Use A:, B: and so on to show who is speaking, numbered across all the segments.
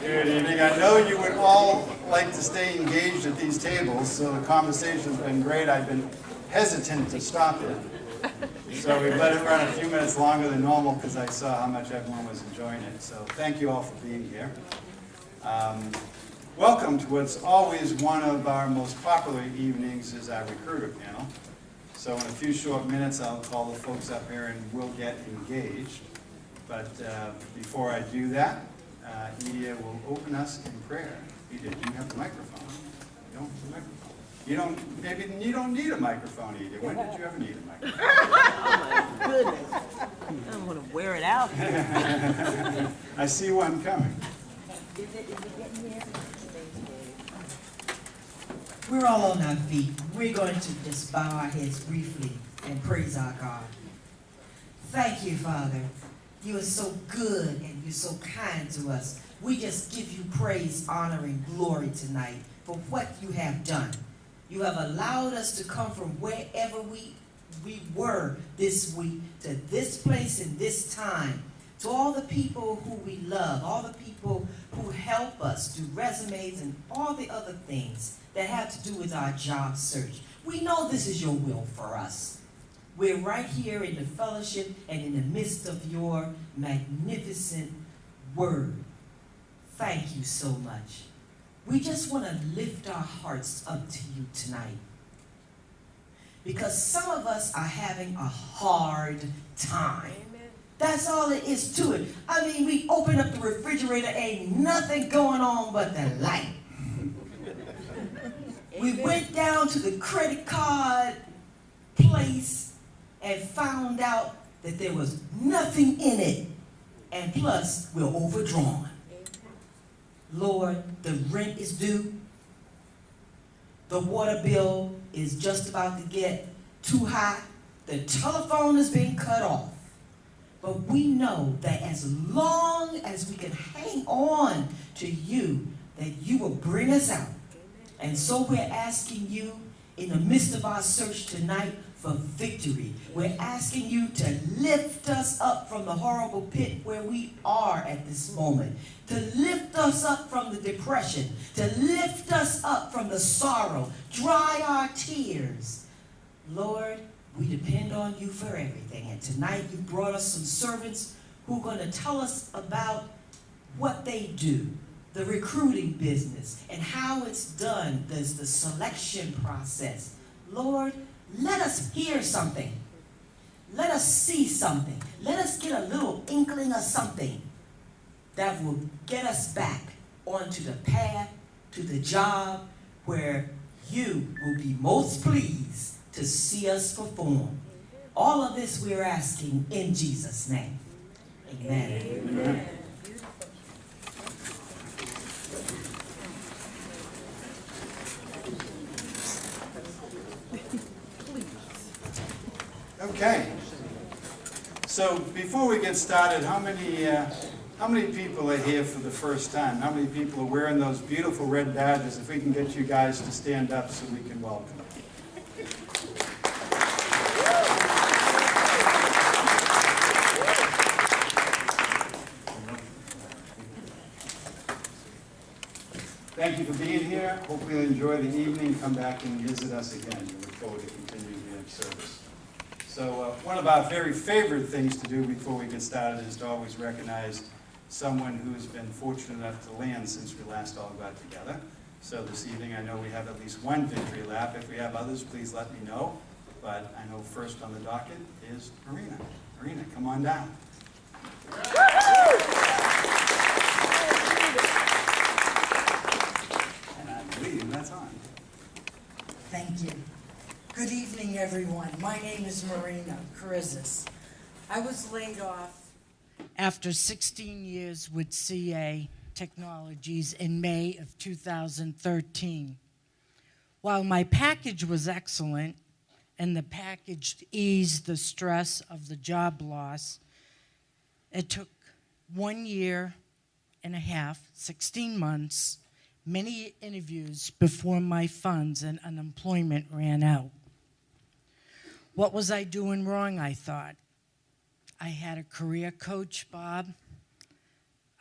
A: Good evening. I know you would all like to stay engaged at these tables, so the conversation's been great. I've been hesitant to stop it. So we let it run a few minutes longer than normal because I saw how much everyone was enjoying it. So thank you all for being here. Welcome to what's always one of our most popular evenings is our recruiter panel. So in a few short minutes, I'll call the folks up here and we'll get engaged. But before I do that, Edia will open us in prayer. Edia, do you have the microphone? You don't have the microphone. You don't, maybe you don't need a microphone, Edia. When did you ever need a microphone?
B: Oh my goodness. I don't want to wear it out.
A: I see one coming.
B: Is it getting here?
C: We're all on our feet. We're going to just bow our heads briefly and praise our God. Thank you, Father. You are so good and you're so kind to us. We just give you praise, honor, and glory tonight for what you have done. You have allowed us to come from wherever we were this week to this place and this time. To all the people who we love, all the people who help us do resumes and all the other things that have to do with our job search. We know this is your will for us. We're right here in the fellowship and in the midst of your magnificent word. Thank you so much. We just want to lift our hearts up to you tonight. Because some of us are having a hard time. That's all it is to it. I mean, we open up the refrigerator, ain't nothing going on but the light. We went down to the credit card place and found out that there was nothing in it. And plus, we're overdrawn. Lord, the rent is due. The water bill is just about to get too high. The telephone is being cut off. But we know that as long as we can hang on to you, that you will bring us out. And so we're asking you in the midst of our search tonight for victory. We're asking you to lift us up from the horrible pit where we are at this moment. To lift us up from the depression. To lift us up from the sorrow. Dry our tears. Lord, we depend on you for everything. And tonight you brought us some servants who are going to tell us about what they do, the recruiting business, and how it's done. There's the selection process. Lord, let us hear something. Let us see something. Let us get a little inkling of something that will get us back onto the path, to the job where you will be most pleased to see us perform. All of this we're asking in Jesus' name. Amen.
A: Amen. Okay. So before we get started, how many people are here for the first time? How many people are wearing those beautiful red badges? If we can get you guys to stand up so we can welcome them. Thank you for being here. Hope you'll enjoy the evening. Come back and visit us again. We look forward to continuing your service. So one of our very favorite things to do before we get started is to always recognize someone who's been fortunate enough to land since we last all got together. So this evening I know we have at least one victory lap. If we have others, please let me know. But I know first on the docket is Marina. Marina, come on down. And I believe that's on.
D: Thank you. Good evening, everyone. My name is Marina Charizis. I was laid off after 16 years with CA Technologies in May of 2013. While my package was excellent and the package eased the stress of the job loss, it took 1 year and a half, 16 months, many interviews before my funds and unemployment ran out. What was I doing wrong, I thought? I had a career coach, Bob.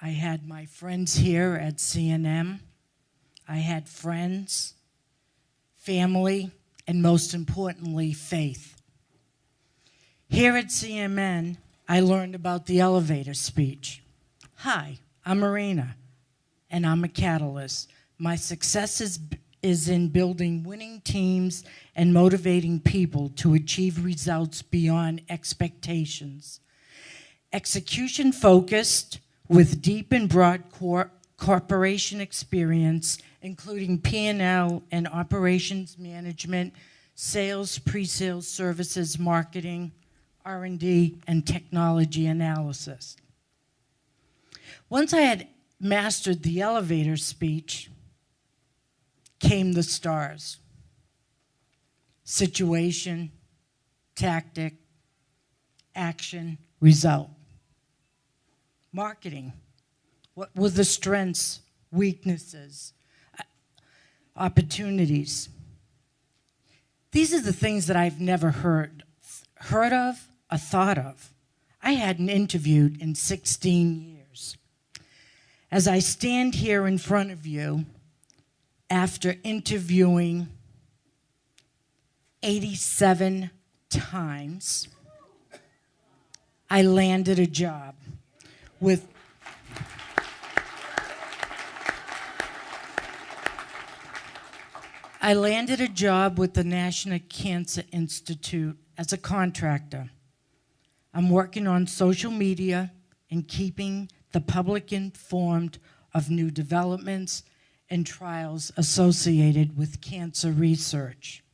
D: I had my friends here at CNM. I had friends, family, and most importantly, faith. Here at CMN, I learned about the elevator speech. Hi, I'm Marina, and I'm a catalyst. My success is in building winning teams and motivating people to achieve results beyond expectations. Execution focused with deep and broad corporation experience, including P&L and operations management, sales, pre-sales services, marketing, R&D, and technology analysis. Once I had mastered the elevator speech, came the stars. Situation, tactic, action, result. Marketing. What were the strengths, weaknesses, opportunities? These are the things that I've never heard of or thought of. I hadn't interviewed in 16 years. As I stand here in front of you, after interviewing 87 times, I landed a job with the National Cancer Institute as a contractor. I'm working on social media and keeping the public informed of new developments and trials associated with cancer research.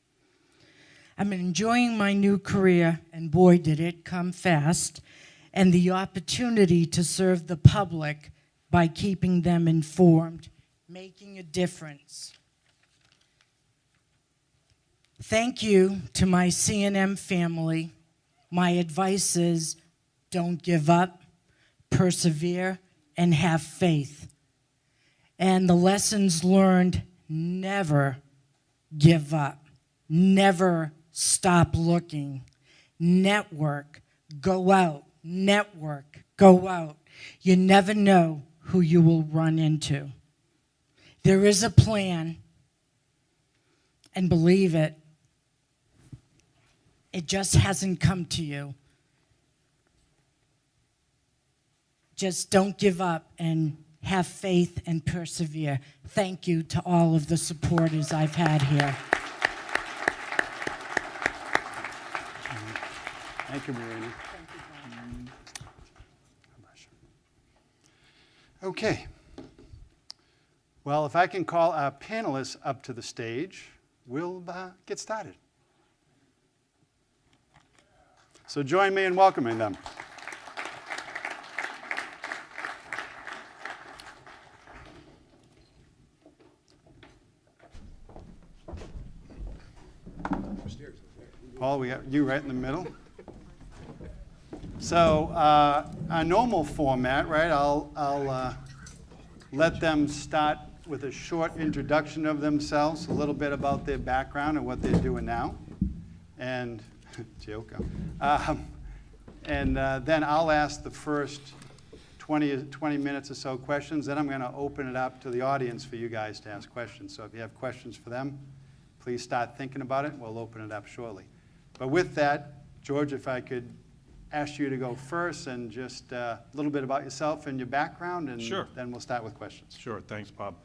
D: I'm enjoying my new career, and boy, did it come fast, and the opportunity to serve the public by keeping them informed, making a difference. Thank you to my CNM family. My advice is don't give up, persevere, and have faith. And the lessons learned, never give up, never stop looking, network, go out, network, go out. You never know who you will run into. There is a plan, and believe it, it just hasn't come to you. Just don't give up and have faith and persevere. Thank you to all of the supporters I've had here.
A: Thank you, Marina. Okay. Well, if I can call our panelists up to the stage, we'll get started. So join me in welcoming them. Paul, we got you right in the middle. So our normal format, right, I'll let them start with a short introduction of themselves, a little bit about their background and what they're doing now. And, Joko. And then I'll ask the first 20 minutes or so questions. Then I'm going to open it up to the audience for you guys to ask questions. So if you have questions for them, please start thinking about it. We'll open it up shortly. But with that, George, if I could ask you to go first and just a little bit about yourself and your background, and
E: Sure.
A: Then we'll start with questions.
E: Sure, thanks, Bob.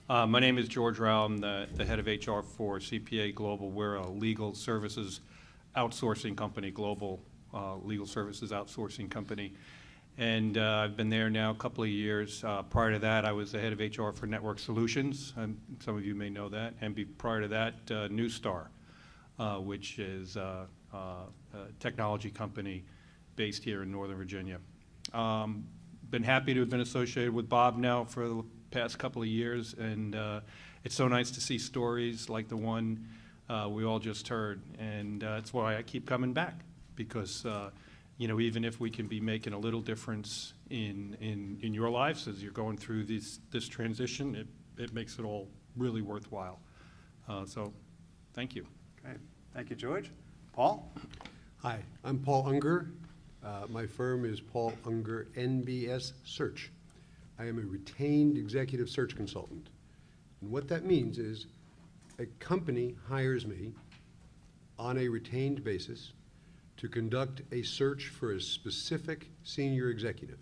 E: My name is George Rao. I'm the head of HR for CPA Global. We're a legal services outsourcing company, global legal services outsourcing company. And I've been there now a couple of years. Prior to that, I was the head of HR for Network Solutions, and some of you may know that. And prior to that, Newstar, which is a technology company based here in Northern Virginia. Been happy to have been associated with Bob now for the past couple of years, and it's so nice to see stories like the one we all just heard, and that's why I keep coming back, because you know, even if we can be making a little difference in your lives as you're going through this transition, it makes it all really worthwhile. So thank you.
A: Okay, thank you, George. Paul?
F: Hi, I'm Paul Unger. My firm is Paul Unger NBS Search. I am a retained executive search consultant. And what that means is a company hires me on a retained basis to conduct a search for a specific senior executive.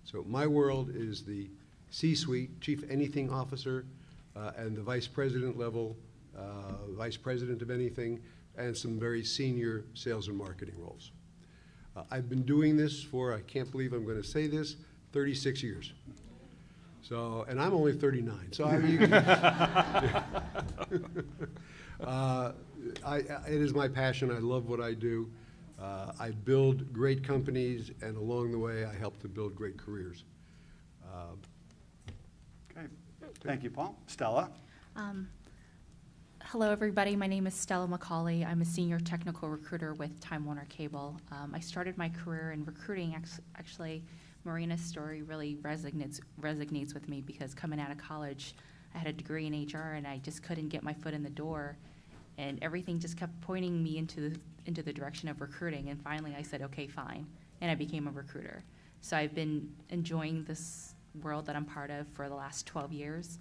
F: So my world is the C-suite, chief anything officer, and the vice president level, vice president of anything, and some very senior sales and marketing roles. I've been doing this for, I can't believe I'm going to say this, 36 years. So, and I'm only 39, so it is my passion. I love what I do. I build great companies, and along the way, I help to build great careers.
A: Okay, thank you, Paul. Stella?
G: Hello, everybody. My name is Stella McCauley. I'm a senior technical recruiter with Time Warner Cable. I started my career in recruiting. Actually, Marina's story really resonates with me because coming out of college, I had a degree in HR and I just couldn't get my foot in the door, and everything just kept pointing me into the direction of recruiting. And finally, I said, "Okay, fine," and I became a recruiter. So I've been enjoying this world that I'm part of for the last 12 years.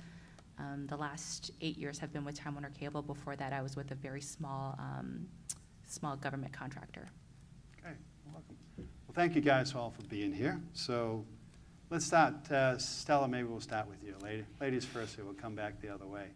G: The last 8 years have been with Time Warner Cable. Before that, I was with a very small government contractor.
A: Okay, welcome. Well, thank you guys all for being here. So let's start. Stella, maybe we'll start with you. Ladies first, so we'll come back the other way.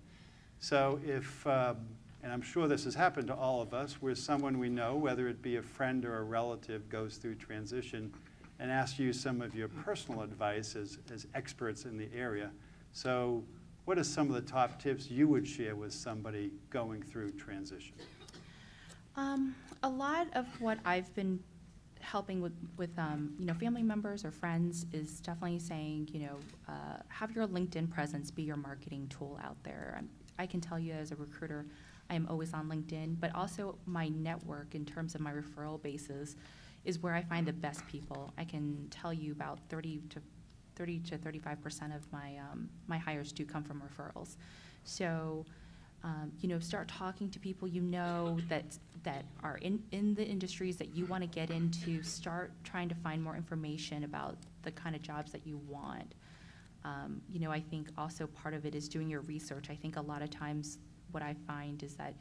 A: So if, and I'm sure this has happened to all of us, where someone we know, whether it be a friend or a relative, goes through transition and asks you some of your personal advice as experts in the area. So what are some of the top tips you would share with somebody going through transition?
G: A lot of what I've been helping with family members or friends is definitely saying, have your LinkedIn presence be your marketing tool out there. I can tell you as a recruiter, I am always on LinkedIn, but also my network in terms of my referral bases is where I find the best people. I can tell you about 30 to 35% of my hires do come from referrals. So, start talking to people that are in the industries that you want to get into. Start trying to find more information about the kind of jobs that you want. I think also part of it is doing your research. I think a lot of times what I find is that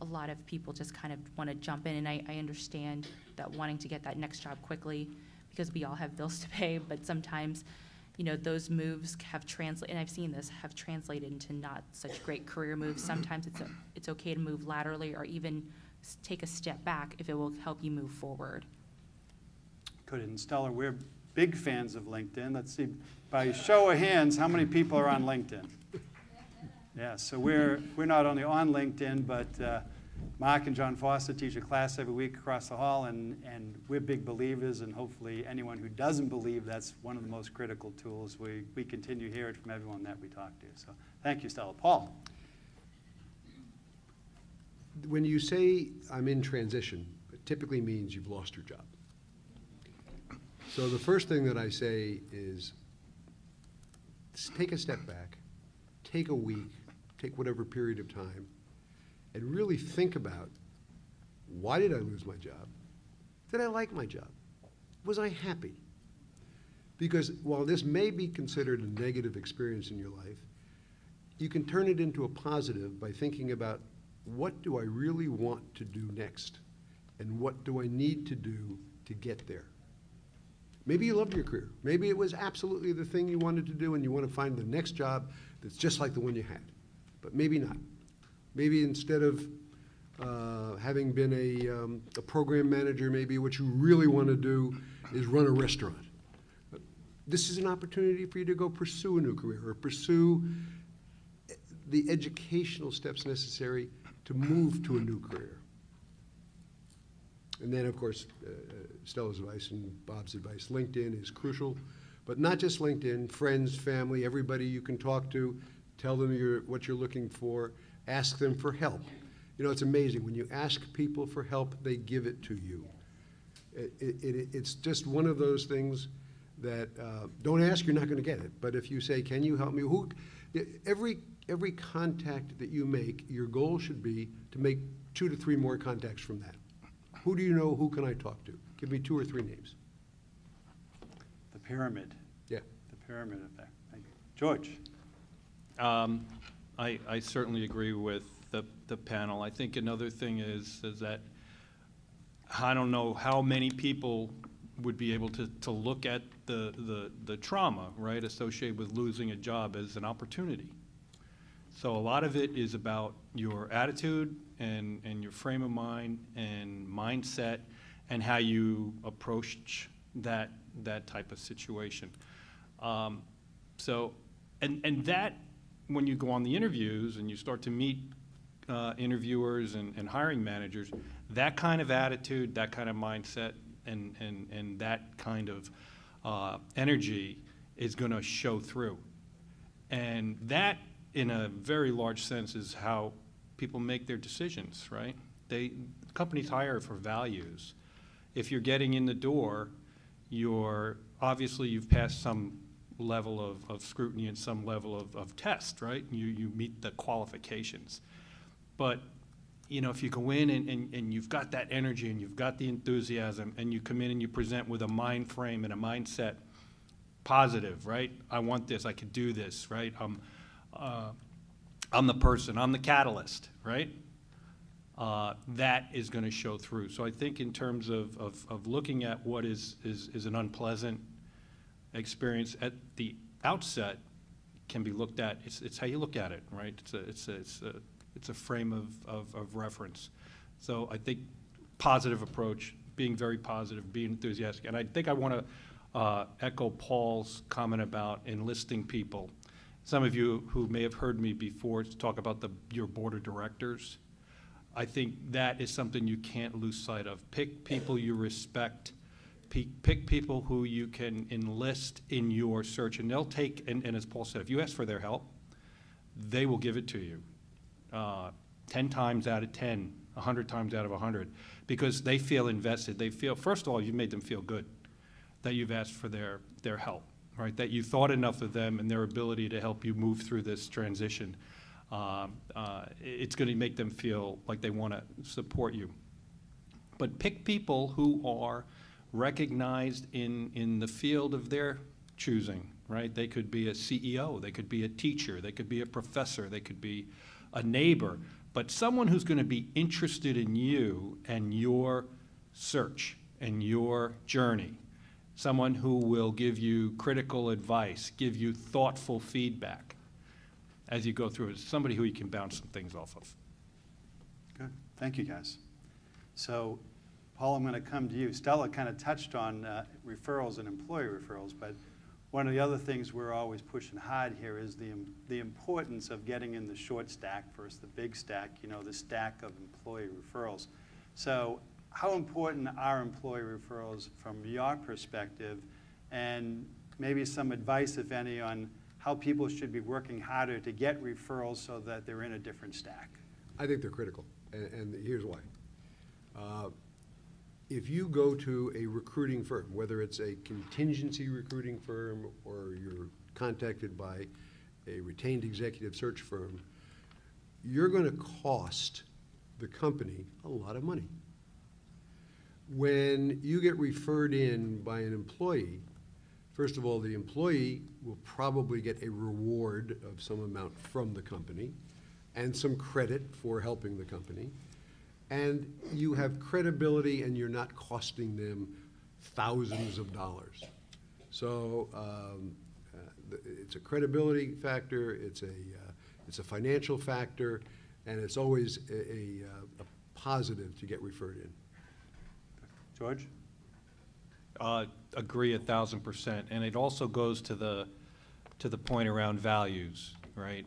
G: a lot of people just kind of want to jump in, and I understand that wanting to get that next job quickly, because we all have bills to pay, but sometimes, those moves have translated, and I've seen this, have translated into not such great career moves. Sometimes it's okay to move laterally or even take a step back if it will help you move forward.
A: Good. And Stella, we're big fans of LinkedIn. Let's see, by show of hands, how many people are on LinkedIn? Yeah, so we're not only on LinkedIn, but Mark and John Foster teach a class every week across the hall, and we're big believers, and hopefully anyone who doesn't believe that's one of the most critical tools. We continue to hear it from everyone that we talk to. So thank you, Stella. Paul?
F: When you say I'm in transition, it typically means you've lost your job. So the first thing that I say is take a step back, take a week, take whatever period of time, and really think about, why did I lose my job? Did I like my job? Was I happy? Because while this may be considered a negative experience in your life, you can turn it into a positive by thinking about, what do I really want to do next? And what do I need to do to get there? Maybe you loved your career. Maybe it was absolutely the thing you wanted to do, and you want to find the next job that's just like the one you had. But maybe not. Maybe instead of having been a program manager, maybe what you really want to do is run a restaurant. This is an opportunity for you to go pursue a new career, or pursue the educational steps necessary to move to a new career. And then, of course, Stella's advice and Bob's advice, LinkedIn is crucial, but not just LinkedIn, friends, family, everybody you can talk to, tell them what you're looking for, ask them for help. It's amazing. When you ask people for help, they give it to you. It's just one of those things that, don't ask, you're not going to get it. But if you say, can you help me? Every contact that you make, your goal should be to make 2 to 3 more contacts from that. Who do you know? Who can I talk to? Give me 2 or 3 names.
A: The pyramid.
F: Yeah.
A: The pyramid effect. Thank you. George?
E: I certainly agree with the panel. I think another thing is that I don't know how many people would be able to look at the trauma, right, associated with losing a job as an opportunity. So a lot of it is about your attitude and your frame of mind and mindset and how you approach that type of situation. So, and that, when you go on the interviews and you start to meet interviewers and hiring managers, that kind of attitude, that kind of mindset, and that kind of energy is going to show through. And that, in a very large sense, is how people make their decisions, right? Companies hire for values. If you're getting in the door, obviously you've passed some level of scrutiny and some level of test, right? You meet the qualifications. But, you know, if you go in and you've got that energy and you've got the enthusiasm and you come in and you present with a mind frame and a mindset positive, right? I want this, I could do this, right? I'm the person, I'm the catalyst, right? That is going to show through. So I think in terms of looking at what is an unpleasant experience at the outset can be looked at. It's how you look at it, right? It's a frame of reference. So I think positive approach, being very positive, being enthusiastic. And I think I want to echo Paul's comment about enlisting people. Some of you who may have heard me before talk about your board of directors. I think that is something you can't lose sight of. Pick people you respect. Pick people who you can enlist in your search, and they'll take, and as Paul said, if you ask for their help, they will give it to you. 10 times out of 10, 100 times out of 100, because they feel invested. They feel, first of all, you've made them feel good, that you've asked for their help, right? That you thought enough of them and their ability to help you move through this transition. It's going to make them feel like they want to support you. But pick people who are recognized in the field of their choosing, right? They could be a CEO, they could be a teacher, they could be a professor, they could be a neighbor, but someone who's going to be interested in you and your search and your journey. Someone who will give you critical advice, give you thoughtful feedback as you go through it. Somebody who you can bounce some things off of.
A: Good. Thank you, guys. So, Paul, I'm going to come to you. Stella kind of touched on referrals and employee referrals, but one of the other things we're always pushing hard here is the importance of getting in the short stack versus the big stack, you know, the stack of employee referrals. So how important are employee referrals from your perspective, and maybe some advice, if any, on how people should be working harder to get referrals so that they're in a different stack?
F: I think they're critical, and here's why. If you go to a recruiting firm, whether it's a contingency recruiting firm or you're contacted by a retained executive search firm, you're going to cost the company a lot of money. When you get referred in by an employee, first of all, the employee will probably get a reward of some amount from the company and some credit for helping the company. And you have credibility, and you're not costing them thousands of dollars. So it's a credibility factor, it's a financial factor, and it's always a positive to get referred in.
A: George?
E: Agree 1,000%, and it also goes to the point around values, right?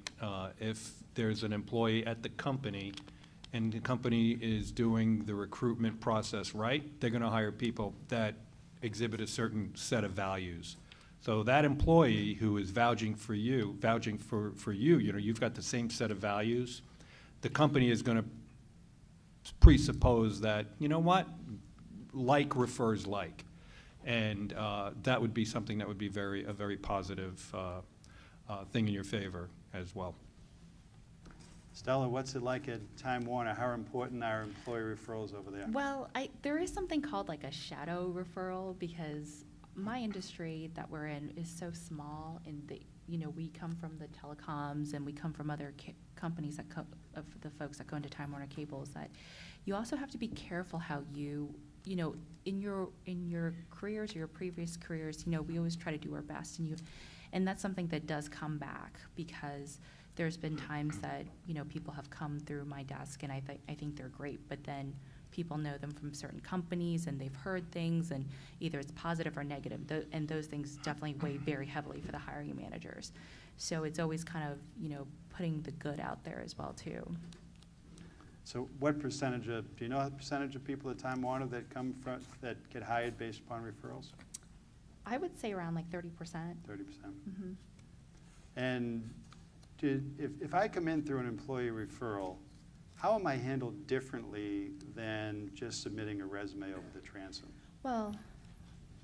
E: If there's an employee at the company and the company is doing the recruitment process right, they're going to hire people that exhibit a certain set of values. So that employee who is vouching for you, you know, you've got the same set of values, the company is going to presuppose that, you know what, like refers like. And that would be something that would be a very positive thing in your favor as well.
A: Stella, what's it like at Time Warner? How important are employee referrals over there?
G: Well, there is something called like a shadow referral, because my industry that we're in is so small, and we come from the telecoms, and we come from other companies of the folks that go into Time Warner Cables, that you also have to be careful how in your careers or your previous careers, we always try to do our best, and that's something that does come back, because there's been times that, people have come through my desk, and I think they're great, but then people know them from certain companies, and they've heard things, and either it's positive or negative, and those things definitely weigh very heavily for the hiring managers. So it's always kind of, putting the good out there as well, too.
A: So what percentage do you know the percentage of people at Time Warner that that get hired based upon referrals?
G: I would say around like 30%.
A: 30%.
G: Mm-hmm.
A: And if I come in through an employee referral, how am I handled differently than just submitting a resume over the transom?
G: Well,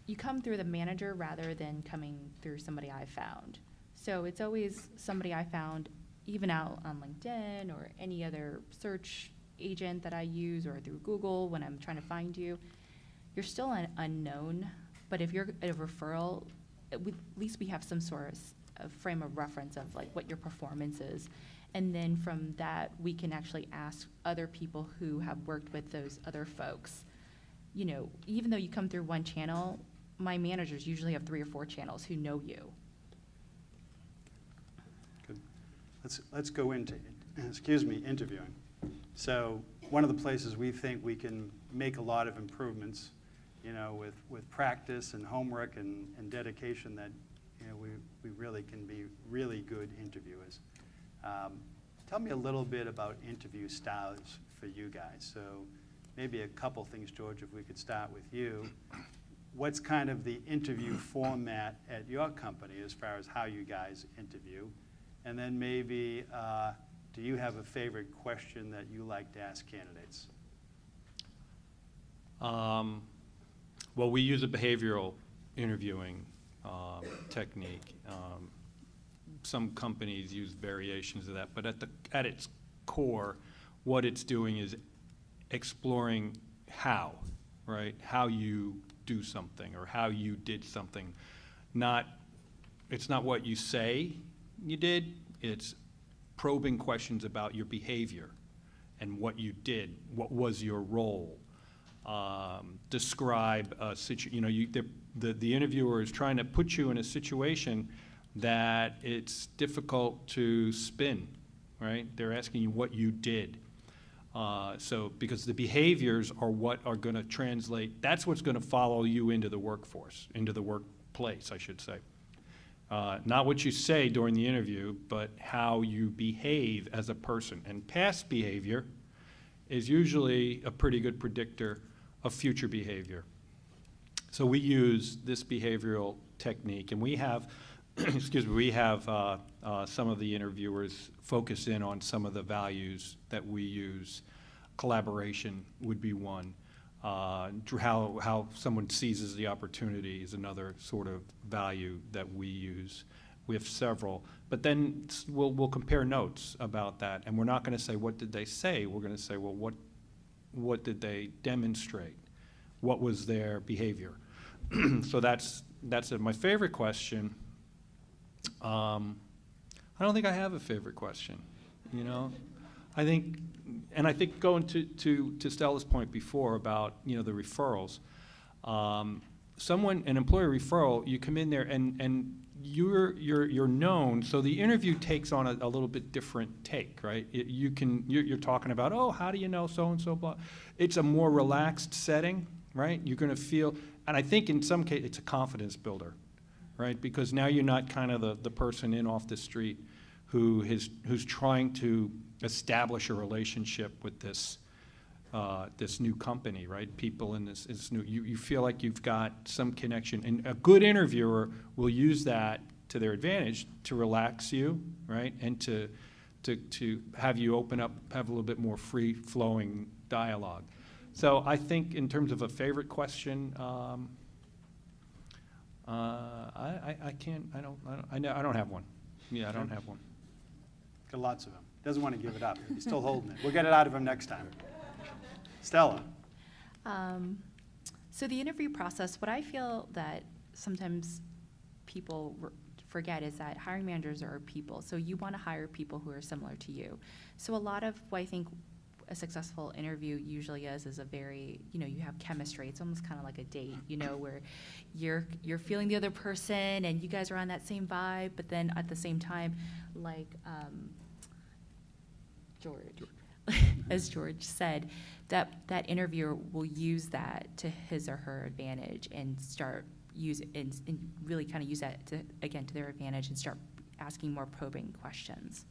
G: you come through the manager rather than coming through somebody I found. So it's always somebody I found, even out on LinkedIn or any other search agent that I use, or through Google when I'm trying to find you. You're still an unknown, but if you're a referral, at least we have some sort of frame of reference of like what your performance is. And then from that, we can actually ask other people who have worked with those other folks. Even though you come through one channel, my managers usually have 3 or 4 channels who know you.
A: Good. Let's go into, interviewing. So one of the places we think we can make a lot of improvements, with practice and homework and dedication, that we really can be really good interviewers. Tell me a little bit about interview styles for you guys. So maybe a couple things, George, if we could start with you. What's kind of the interview format at your company as far as how you guys interview? And then maybe, do you have a favorite question that you like to ask candidates?
E: Well, we use a behavioral interviewing technique. Some companies use variations of that, but at its core, what it's doing is exploring how, right? How you do something or how you did something. It's not what you say you did, it's probing questions about your behavior and what you did, what was your role. Describe a situation, the interviewer is trying to put you in a situation that it's difficult to spin, right? They're asking you what you did. Because the behaviors are what are going to translate, that's what's going to follow you into the workforce, into the workplace, I should say. Not what you say during the interview, but how you behave as a person. And past behavior is usually a pretty good predictor of future behavior. So we use this behavioral technique, and we have some of the interviewers focus in on some of the values that we use. Collaboration would be one. How someone seizes the opportunity is another sort of value that we use. We have several, but then we'll compare notes about that, and we're not going to say what did they say. We're going to say, well, what did they demonstrate? What was their behavior? So that's it. My favorite question. I don't think I have a favorite question. I think going to Stella's point before about the referrals, an employer referral, you come in there and you're known, so the interview takes on a little bit different take, right? You're talking about, oh, how do you know so and so, blah. It's a more relaxed setting, right? You're going to feel, and I think in some cases it's a confidence builder, right? Because now you're not kind of the person in off the street who's trying to establish a relationship with this new company, right? People in this new, you feel like you've got some connection, and a good interviewer will use that to their advantage to relax you, right? And to have you open up, have a little bit more free-flowing dialogue. So I think in terms of a favorite question, I don't have one. Yeah, I don't have one.
A: Got lots of them. Doesn't want to give it up. He's still holding it. We'll get it out of him next time. Stella.
G: So the interview process, what I feel that sometimes people forget is that hiring managers are people. So you want to hire people who are similar to you. So a lot of what I think a successful interview usually is a very, you have chemistry. It's almost kind of like a date, where you're feeling the other person and you guys are on that same vibe, but then at the same time, like George. As George said, that interviewer will use that to his or her advantage and and really kind of use that to their advantage and start asking more probing questions.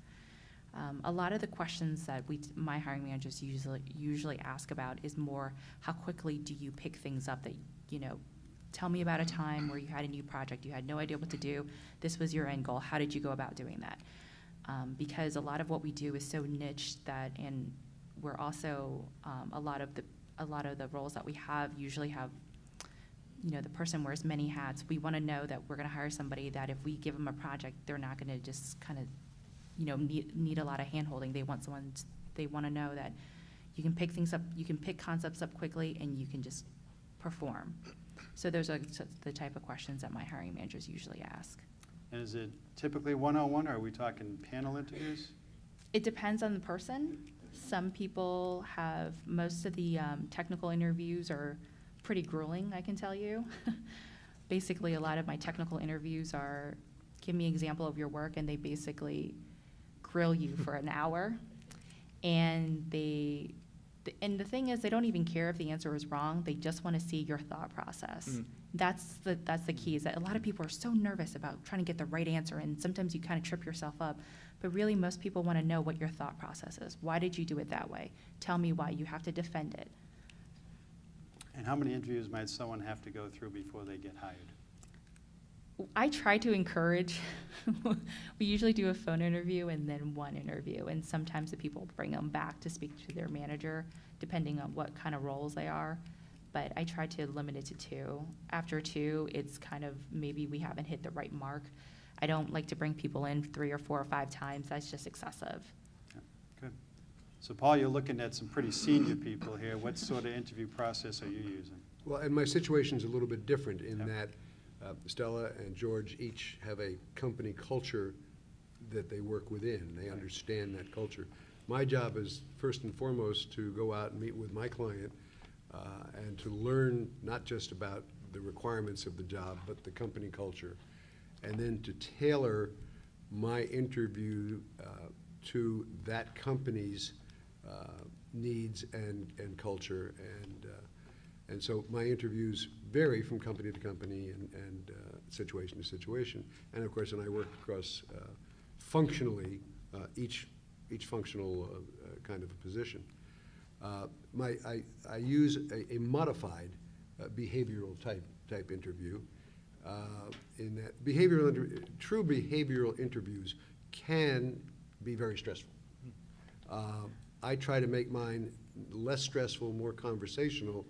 G: A lot of the questions that my hiring managers usually ask about is more, how quickly do you pick things up that, tell me about a time where you had a new project, you had no idea what to do, this was your end goal, how did you go about doing that? Because a lot of what we do is so niche and we're also, a lot of the roles that we have usually have, the person wears many hats. We want to know that we're going to hire somebody that if we give them a project, they're not going to just kind of need a lot of hand-holding. They want to know that you can pick things up, you can pick concepts up quickly, and you can just perform. So those are the type of questions that my hiring managers usually ask.
A: And is it typically one-on-one, or are we talking panel interviews?
G: It depends on the person. Some people most of the technical interviews are pretty grueling, I can tell you. Basically, a lot of my technical interviews are, give me an example of your work, and they basically grill you for an hour. And the thing is, they don't even care if the answer is wrong. They just want to see your thought process. Mm. That's the key, is that a lot of people are so nervous about trying to get the right answer, and sometimes you kind of trip yourself up. But really, most people want to know what your thought process is. Why did you do it that way? Tell me why. You have to defend it.
A: And how many interviews might someone have to go through before they get hired?
G: I try to encourage. We usually do a phone interview and then one interview, and sometimes the people bring them back to speak to their manager, depending on what kind of roles they are. But I try to limit it to 2. After 2, it's kind of maybe we haven't hit the right mark. I don't like to bring people in 3 or 4 or 5 times. That's just excessive.
A: Okay, good. So Paul, you're looking at some pretty senior people here. What sort of interview process are you using?
F: Well, and my situation's a little bit different in
A: Yep.
F: that Stella and George each have a company culture that they work within. They understand that culture. My job is first and foremost to go out and meet with my client and to learn not just about the requirements of the job, but the company culture, and then to tailor my interview to that company's needs and culture. And so my interviews vary from company to company and situation to situation. And of course, and I work across functionally each functional kind of a position. I use a modified behavioral type interview. In that true behavioral interviews can be very stressful. I try to make mine less stressful, more conversational,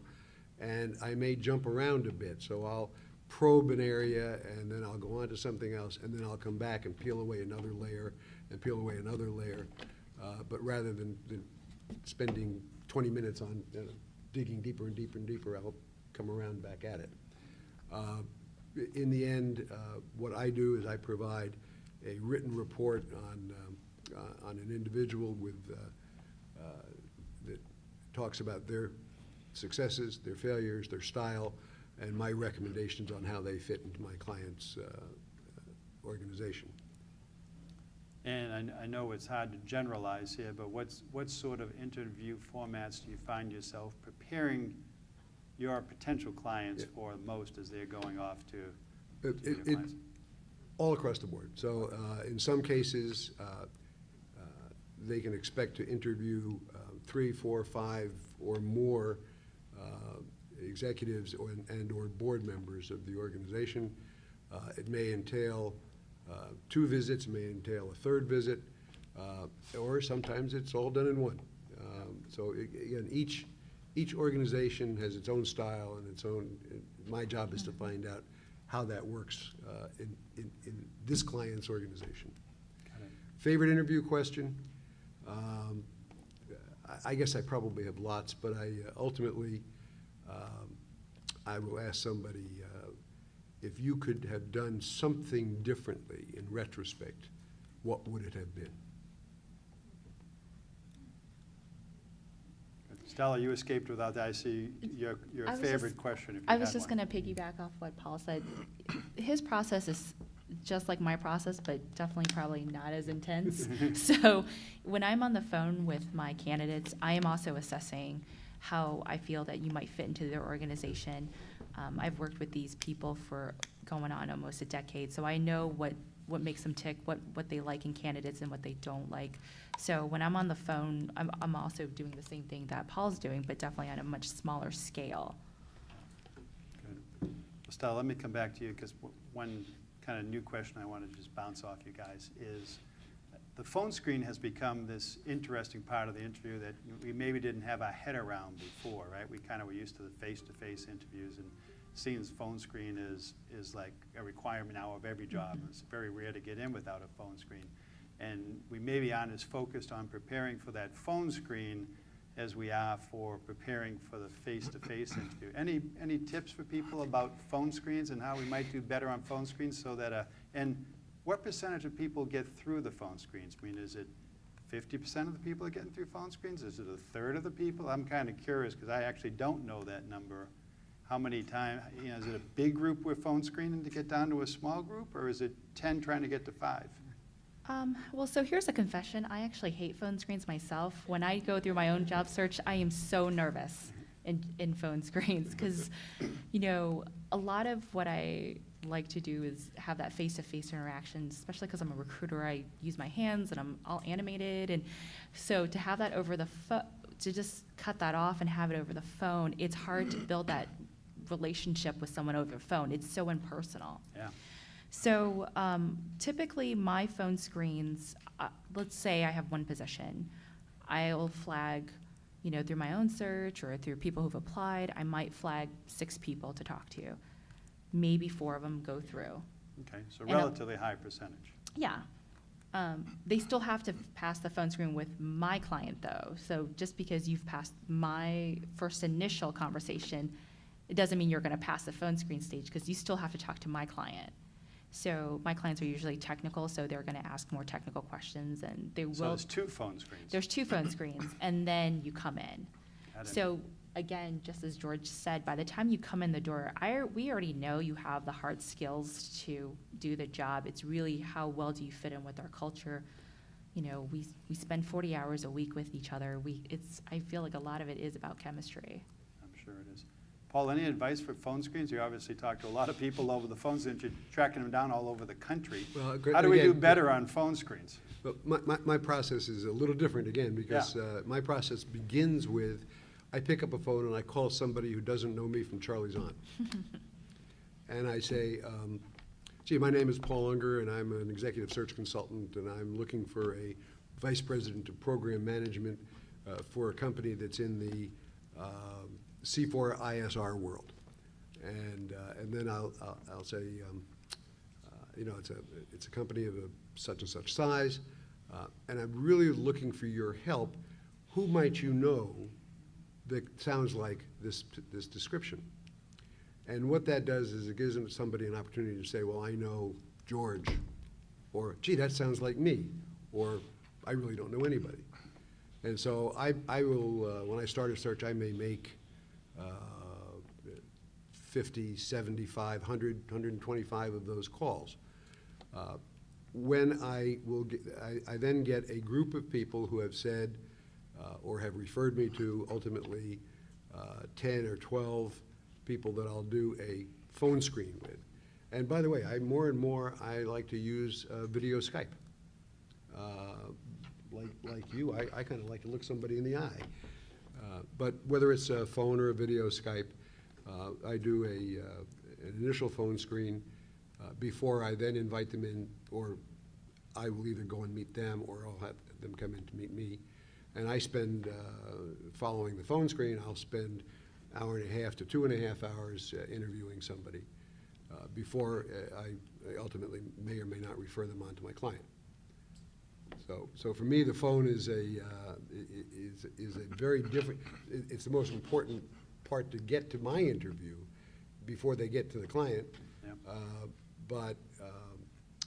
F: and I may jump around a bit. So I'll probe an area, and then I'll go on to something else, and then I'll come back and peel away another layer, and peel away another layer. But rather than spending 20 minutes on digging deeper and deeper and deeper, I'll come around back at it. In the end, what I do is I provide a written report on an individual that talks about their successes, their failures, their style, and my recommendations on how they fit into my client's organization.
A: And I know it's hard to generalize here, but what sort of interview formats do you find yourself preparing your potential clients for most as they're going off to your clients?
F: All across the board. So in some cases, they can expect to interview 3, 4, 5 or more executives or board members of the organization. It may entail 2 visits, may entail a 3rd visit, or sometimes it's all done in one. So again, each organization has its own style and its own. My job is to find out how that works in this client's organization. Favorite interview question? I guess I probably have lots, but I ultimately I will ask somebody if you could have done something differently in retrospect, what would it have been?
A: Stella, you escaped without that. I see your
G: I was
A: favorite
G: just-
A: question, if you
G: I was
A: had
G: just
A: one.
G: going to piggyback off what Paul said. His process is just like my process, but definitely probably not as intense. So when I'm on the phone with my candidates, I am also assessing how I feel that you might fit into their organization. I've worked with these people for going on almost a decade, so I know what makes them tick, what they like in candidates and what they don't like. So when I'm on the phone, I'm also doing the same thing that Paul's doing, but definitely on a much smaller scale.
A: Good. Well, Stella, let me come back to you, because one kind of new question I want to just bounce off you guys is, the phone screen has become this interesting part of the interview that we maybe didn't have our head around before, right? We kind of were used to the face-to-face interviews, and seeing this phone screen is like a requirement now of every job. It's very rare to get in without a phone screen. And we maybe aren't as focused on preparing for that phone screen as we are for preparing for the face-to-face interview. Any tips for people about phone screens and how we might do better on phone screens so that, and what percentage of people get through the phone screens? I mean, is it 50% of the people are getting through phone screens? Is it a third of the people? I'm kind of curious, because I actually don't know that number. How many times, is it a big group we're phone screening to get down to a small group, or is it 10 trying to get to 5?
G: Well, so here's a confession. I actually hate phone screens myself. When I go through my own job search, I am so nervous in phone screens because, a lot of what I like to do is have that face-to-face interaction, especially because I'm a recruiter. I use my hands and I'm all animated. And so to have that over the phone, to just cut that off and have it over the phone, it's hard to build that relationship with someone over the phone. It's so impersonal.
A: Yeah.
G: So typically my phone screens, let's say I have one position, I'll flag, through my own search or through people who've applied, I might flag 6 people to talk to. Maybe 4 of them go through.
A: Okay, so
G: And
A: relatively high percentage.
G: Yeah. They still have to pass the phone screen with my client though. So just because you've passed my first initial conversation, it doesn't mean you're going to pass the phone screen stage because you still have to talk to my client. So my clients are usually technical, so they're going to ask more technical questions, and they
A: So
G: will.
A: there's 2 phone screens.
G: There's 2 phone screens, and then you come in.
A: I didn't-
G: So again, just as George said, by the time you come in the door, we already know you have the hard skills to do the job. It's really how well do you fit in with our culture. We spend 40 hours a week with each other. I feel like a lot of it is about chemistry.
A: I'm sure it is. Paul, any advice for phone screens? You obviously talk to a lot of people over the phones, and you're tracking them down all over the country.
F: Well,
A: How do we do
F: again,
A: better on phone screens?
F: But my process is a little different again, because my process begins with, I pick up a phone and I call somebody who doesn't know me from Charlie's Aunt. And I say, gee, my name is Paul Unger, and I'm an executive search consultant, and I'm looking for a vice president of program management for a company that's in the C4 ISR world. And then I'll say, it's a company of a such and such size, and I'm really looking for your help. Who might you know that sounds like this description? And what that does is it gives somebody an opportunity to say, well, I know George, or gee, that sounds like me, or I really don't know anybody. And so I will, when I start a search, I may make 50, 75, 100, 125 of those calls. When I then get a group of people who have said or have referred me to ultimately 10 or 12 people that I'll do a phone screen with. And by the way, more and more I like to use video Skype. Like you, I kind of like to look somebody in the eye. But whether it's a phone or a video Skype, I do an initial phone screen before I then invite them in, or I will either go and meet them, or I'll have them come in to meet me. And I spend, following the phone screen, I'll spend an hour and a half to 2.5 hours interviewing somebody before I ultimately may or may not refer them on to my client. So for me, the phone is a very different. It's the most important part to get to my interview before they get to the client.
A: Yep.
F: But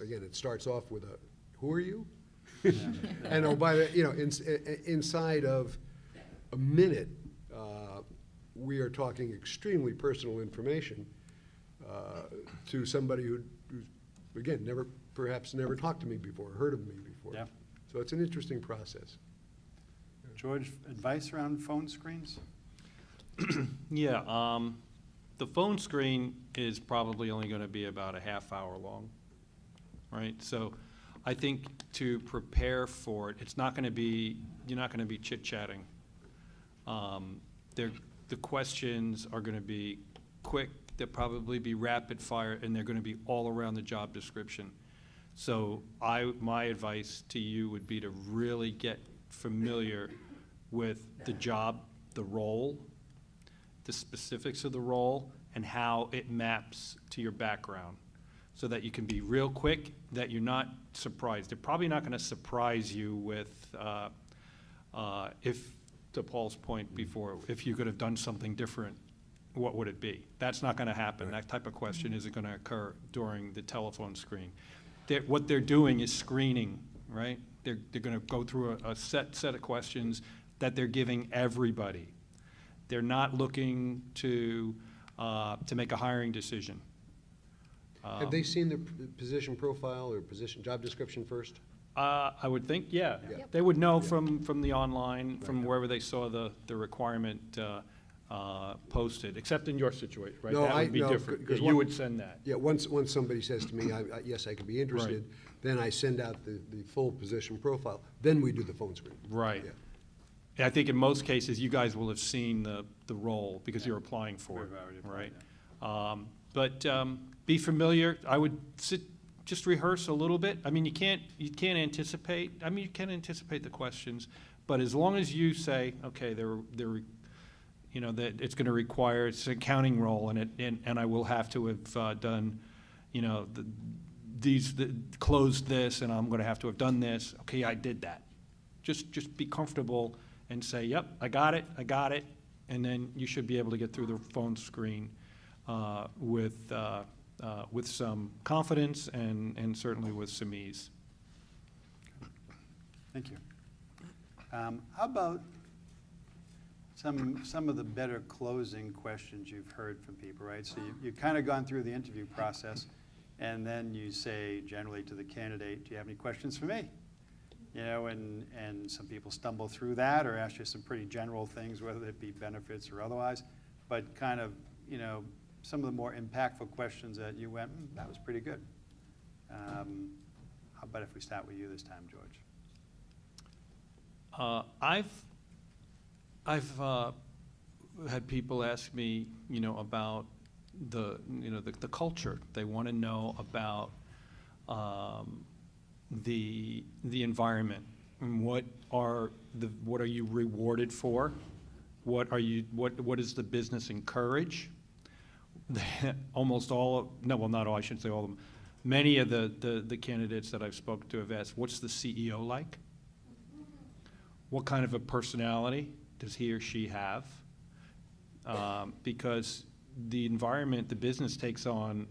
F: again, it starts off with a, who are you?
A: Yeah.
F: And oh, by the, inside of a minute, we are talking extremely personal information to somebody who's, again, perhaps never talked to me before, heard of me before.
A: Yeah.
F: So it's an interesting process.
A: George, advice around phone screens?
E: Yeah, the phone screen is probably only going to be about a half hour long, right? So I think to prepare for it, it's not going to be, you're not going to be chit-chatting. The questions are going to be quick, they'll probably be rapid fire, and they're going to be all around the job description. So my advice to you would be to really get familiar with the job, the role, the specifics of the role, and how it maps to your background, so that you can be real quick, that you're not surprised. They're probably not going to surprise you with, if, to Paul's point before, if you could have done something different, what would it be? That's not going to happen. That type of question isn't going to occur during the telephone screen. What they're doing is screening, right? They're going to go through a set of questions that they're giving everybody. They're not looking to make a hiring decision.
F: Have they seen the position profile or position job description first?
E: I would think, yeah.
F: Yeah.
E: They would know from the online, from wherever they saw the requirement posted, except in your situation, right?
F: No,
E: That would be
F: no,
E: different.
F: 'cause
E: You
F: one-
E: would send that.
F: Yeah, once somebody says to me, yes, I could be interested, then I send out the full position profile. Then we do the phone screen.
E: Right.
F: Yeah.
E: And I think in most cases, you guys will have seen the role because you're applying for it,
A: We've already applied,
E: right? But be familiar. I would just rehearse a little bit. I mean, you can't anticipate. I mean, you can anticipate the questions, but as long as you say, okay, that it's going to require, it's an accounting role, and I will have to have done, closed this, and I'm going to have to have done this. Okay, I did that. Just be comfortable and say, yep, I got it, and then you should be able to get through the phone screen with some confidence and certainly with some ease.
A: Thank you. How about some of the better closing questions you've heard from people, right? So you've kind of gone through the interview process, and then you say generally to the candidate, do you have any questions for me? And some people stumble through that or ask you some pretty general things, whether it be benefits or otherwise, but kind of, some of the more impactful questions that you went, that was pretty good. How about if we start with you this time, George?
E: I've had people ask me, about the culture. They want to know about the environment and what are you rewarded for? What does the business encourage? Almost all, not all, I shouldn't say all of them. Many of the candidates that I've spoken to have asked, what's the CEO like? What kind of a personality does he or she have? Because the environment, the business takes on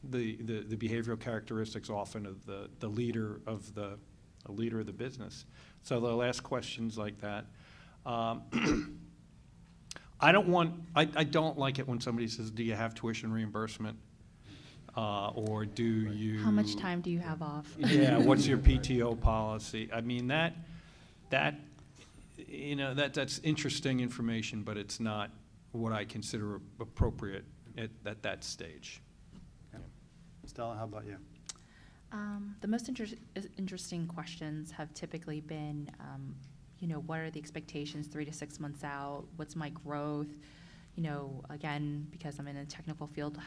E: the behavioral characteristics often of the leader of the business. So they'll ask questions like that. I don't like it when somebody says, do you have tuition reimbursement? Or do you?
G: How much time do you have off?
E: Yeah, what's your PTO policy? I mean, that's interesting information, but it's not what I consider appropriate at that stage.
A: Okay. Stella, how about you?
G: The most interesting questions have typically been, what are the expectations 3 to 6 months out? What's my growth? Again, because I'm in a technical field,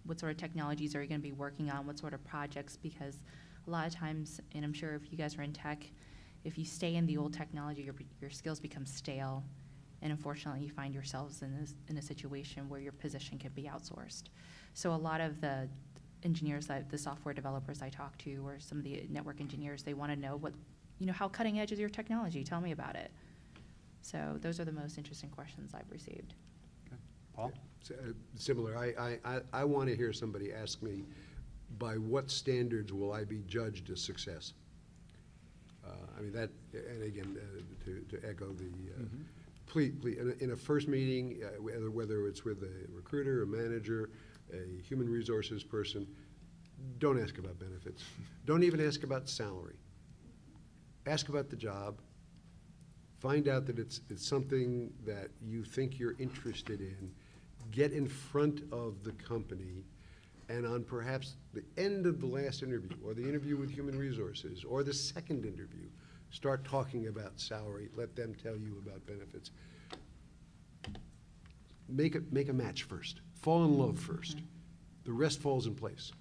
G: what sort of technologies are you going to be working on? What sort of projects? Because a lot of times, and I'm sure if you guys are in tech, if you stay in the old technology, your skills become stale, and unfortunately, you find yourselves in a situation where your position can be outsourced. So a lot of the engineers, the software developers I talk to, or some of the network engineers, they want to know how cutting edge is your technology? Tell me about it. So those are the most interesting questions I've received.
A: Okay. Paul?
F: similar. I want to hear somebody ask me, by what standards will I be judged a success? I mean, that, and again, to echo the, please, in a first meeting, whether it's with a recruiter, a manager, a human resources person, don't ask about benefits. Don't even ask about salary. Ask about the job. Find out that it's something that you think you're interested in. Get in front of the company, and on perhaps the end of the last interview, or the interview with human resources, or the second interview, start talking about salary. Let them tell you about benefits. Make a match first. Fall in love first. The rest falls in place.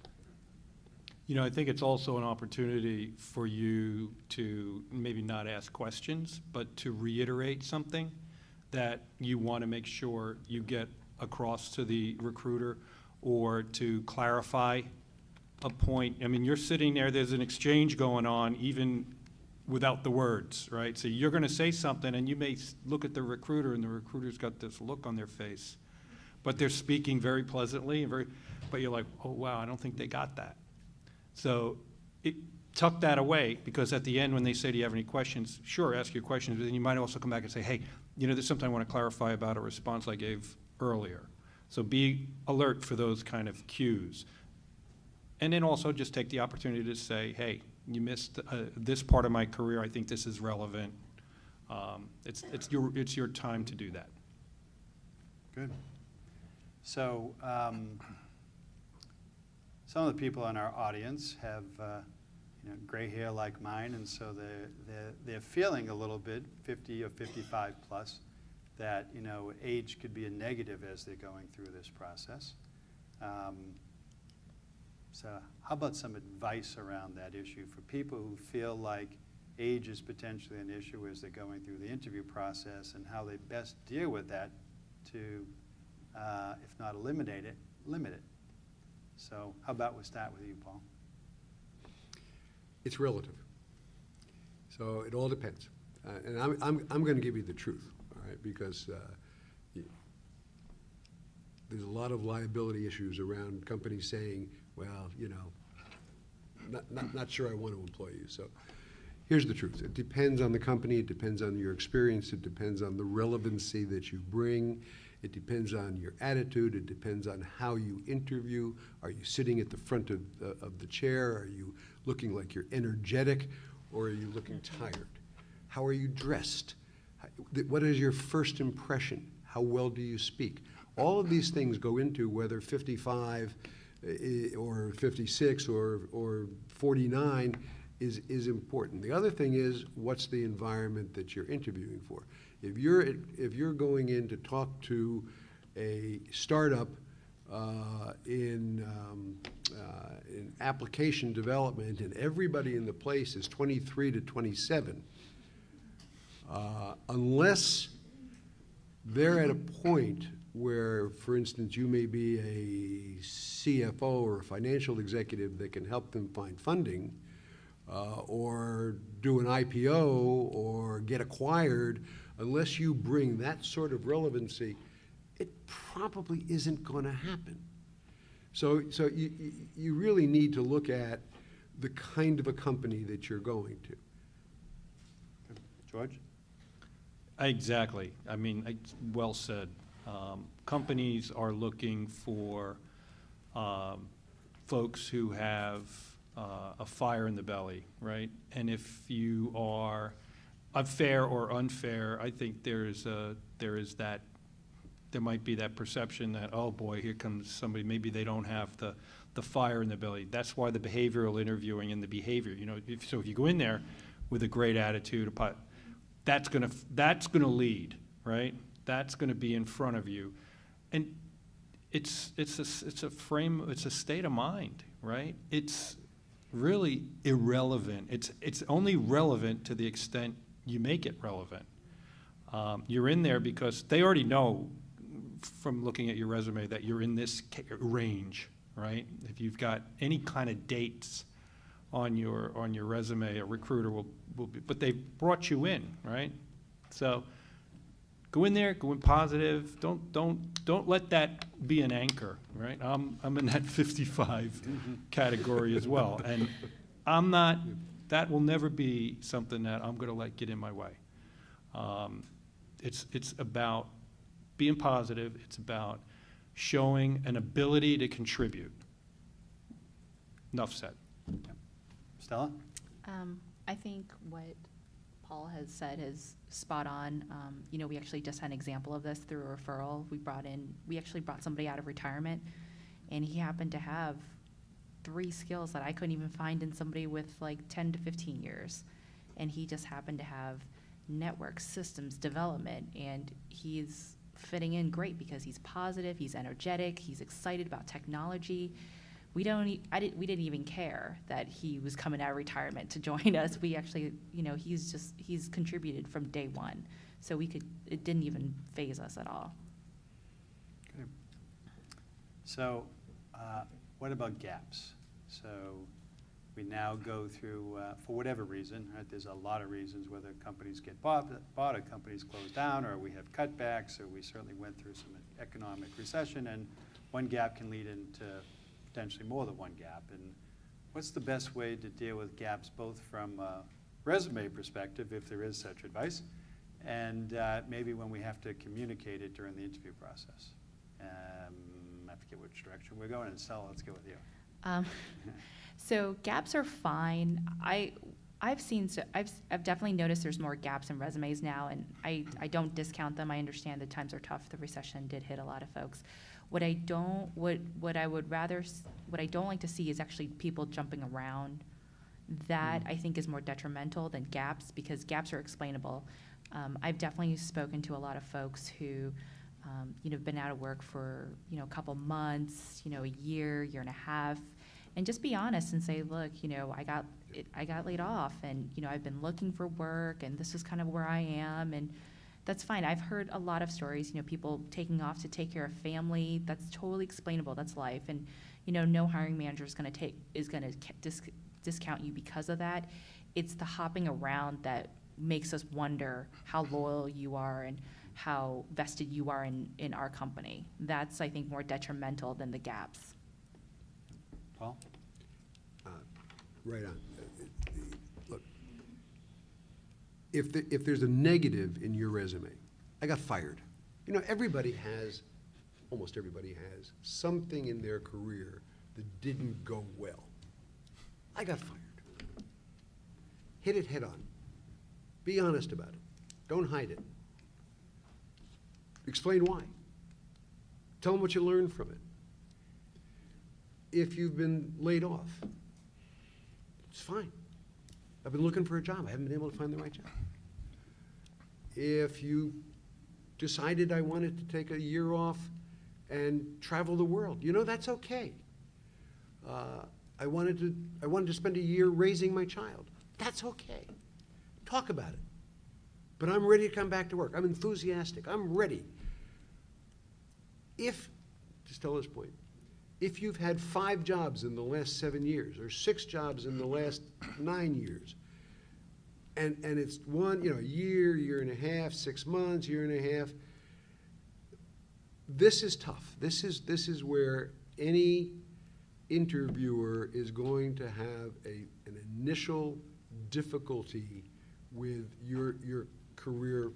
E: You know, I think it's also an opportunity for you to maybe not ask questions, but to reiterate something that you want to make sure you get across to the recruiter, or to clarify a point. I mean, you're sitting there, there's an exchange going on even without the words, right? So you're going to say something, and you may look at the recruiter, and the recruiter's got this look on their face, but they're speaking very pleasantly, and but you're like, oh, wow, I don't think they got that. So tuck that away, because at the end when they say, do you have any questions? Sure, ask your questions, but then you might also come back and say, hey, you know, there's something I want to clarify about a response I gave earlier. So be alert for those kind of cues. And then also just take the opportunity to say, hey, you missed this part of my career. I think this is relevant. It's your time to do that.
A: Good. So some of the people in our audience have gray hair like mine, and so they're feeling a little bit 50 or 55 plus that age could be a negative as they're going through this process. So how about some advice around that issue for people who feel like age is potentially an issue as they're going through the interview process, and how they best deal with that to, if not eliminate it, limit it. So how about we start with you, Paul?
F: It's relative. So it all depends. And I'm going to give you the truth, all right, because there's a lot of liability issues around companies saying, well, not sure I want to employ you. So here's the truth. It depends on the company. It depends on your experience. It depends on the relevancy that you bring. It depends on your attitude. It depends on how you interview. Are you sitting at the front of the chair? Are you looking like you're energetic, or are you looking tired? How are you dressed? What is your first impression? How well do you speak? All of these things go into whether 55 or 56 or 49 is important. The other thing is, what's the environment that you're interviewing for? If you're going in to talk to a startup in application development, and everybody in the place is 23 to 27, unless they're at a point where, for instance, you may be a CFO or a financial executive that can help them find funding, or do an IPO or get acquired, unless you bring that sort of relevancy, it probably isn't going to happen. So you really need to look at the kind of a company that you're going to.
A: George?
E: Exactly. I mean, well said. Companies are looking for folks who have a fire in the belly, right? And if you are fair or unfair, I think there might be that perception that, oh boy, here comes somebody, maybe they don't have the fire in the belly. That's why the behavioral interviewing and the behavior, so if you go in there with a great attitude, that's gonna lead, right? That's gonna be in front of you. And it's a state of mind, right? It's really irrelevant. It's only relevant to the extent you make it relevant. You're in there because they already know from looking at your resume that you're in this range, right? If you've got any kind of dates on your resume, a recruiter will be, but they brought you in, right? So go in there, go in positive. Don't let that be an anchor, right? I'm in that 55 category as well, and I'm not. That will never be something that I'm going to let get in my way. It's about being positive. It's about showing an ability to contribute. Enough said.
A: Stella?
G: I think what Paul has said is spot on. You know, we actually just had an example of this through a referral. We actually brought somebody out of retirement, and he happened to have 3 skills that I couldn't even find in somebody with like 10 to 15 years. And he just happened to have network systems development, and he's fitting in great because he's positive, he's energetic, he's excited about technology. We didn't even care that he was coming out of retirement to join us. We actually, you know, he's contributed from day one. So it didn't even faze us at all.
A: Okay. So, what about gaps? So, we now go through, for whatever reason, right, there's a lot of reasons, whether companies get bought or companies close down, or we have cutbacks, or we certainly went through some economic recession, and one gap can lead into potentially more than one gap. And what's the best way to deal with gaps, both from a resume perspective, if there is such advice, and maybe when we have to communicate it during the interview process? I forget which direction we're going, and Stella, let's go with you.
G: So gaps are fine. I've definitely noticed there's more gaps in resumes now, and I don't discount them. I understand that times are tough. The recession did hit a lot of folks. What I don't like to see is actually people jumping around. That I think is more detrimental than gaps, because gaps are explainable. I've definitely spoken to a lot of folks who, been out of work for, a couple months, a year and a half, and just be honest and say, look, I got laid off, and, I've been looking for work, and this is kind of where I am, and that's fine. I've heard a lot of stories, people taking off to take care of family. That's totally explainable. That's life. And, no hiring manager is going to discount you because of that. It's the hopping around that makes us wonder how loyal you are and how vested you are in our company. That's, I think, more detrimental than the gaps.
A: Paul?
F: Right on. Look, if there's a negative in your resume, I got fired. Almost everybody has something in their career that didn't go well. I got fired. Hit it head on. Be honest about it. Don't hide it. Explain why. Tell them what you learned from it. If you've been laid off, it's fine. I've been looking for a job. I haven't been able to find the right job. If you decided I wanted to take a year off and travel the world, that's okay. I wanted to spend a year raising my child. That's okay. Talk about it. But I'm ready to come back to work. I'm enthusiastic. I'm ready. To Stella's point, if you've had 5 jobs in the last 7 years, or 6 jobs in the last 9 years, and it's one, year and a half, 6 months, year and a half, this is tough. This is where any interviewer is going to have an initial difficulty with your career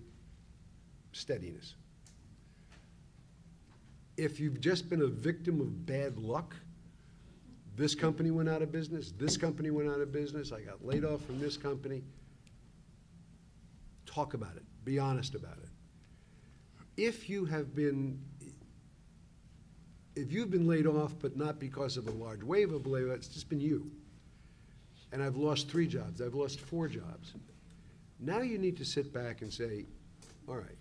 F: steadiness. If you've just been a victim of bad luck, this company went out of business, this company went out of business, I got laid off from this company, talk about it. Be honest about it. If you've been laid off, but not because of a large wave of layoffs, it's just been you. And I've lost 3 jobs, I've lost 4 jobs. Now you need to sit back and say, all right,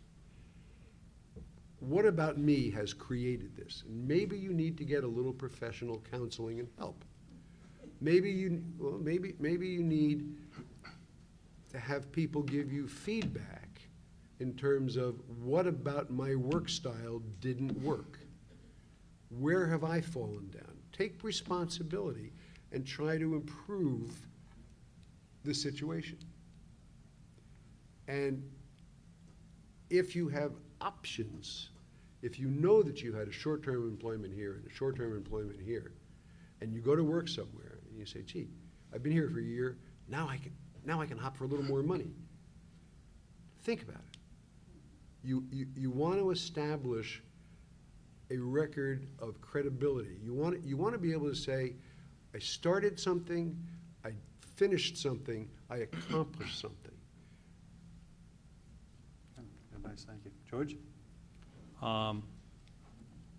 F: what about me has created this? And maybe you need to get a little professional counseling and help. Maybe you need to have people give you feedback in terms of what about my work style didn't work? Where have I fallen down? Take responsibility and try to improve the situation. And if you have options. If you know that you had a short-term employment here and a short-term employment here, and you go to work somewhere, and you say, gee, I've been here for a year, now I can hop for a little more money. Think about it. You want to establish a record of credibility. You want to be able to say, I started something, I finished something, I accomplished something.
A: Nice, thank you. George?
E: I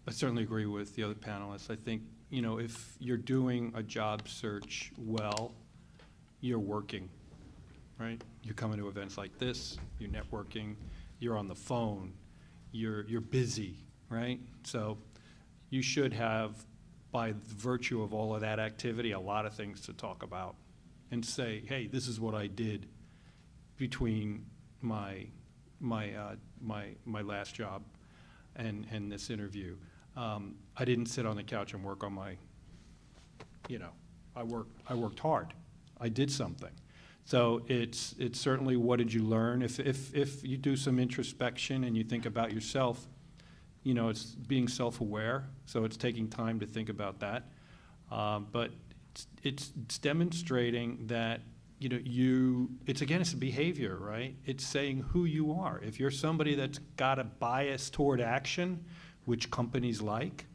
E: certainly agree with the other panelists. I think, you know, if you're doing a job search well, you're working, right? You're coming to events like this, you're networking, you're on the phone, you're busy, right? So you should have, by virtue of all of that activity, a lot of things to talk about and say, hey, this is what I did between my last job and this interview. I didn't sit on the couch and work on my, you know, I worked hard. I did something. So it's certainly what did you learn. If you do some introspection and you think about yourself, you know, it's being self-aware. So it's taking time to think about that. But it's demonstrating that, you know, it's a behavior, right? It's saying who you are. If you're somebody that's got a bias toward action, which companies like,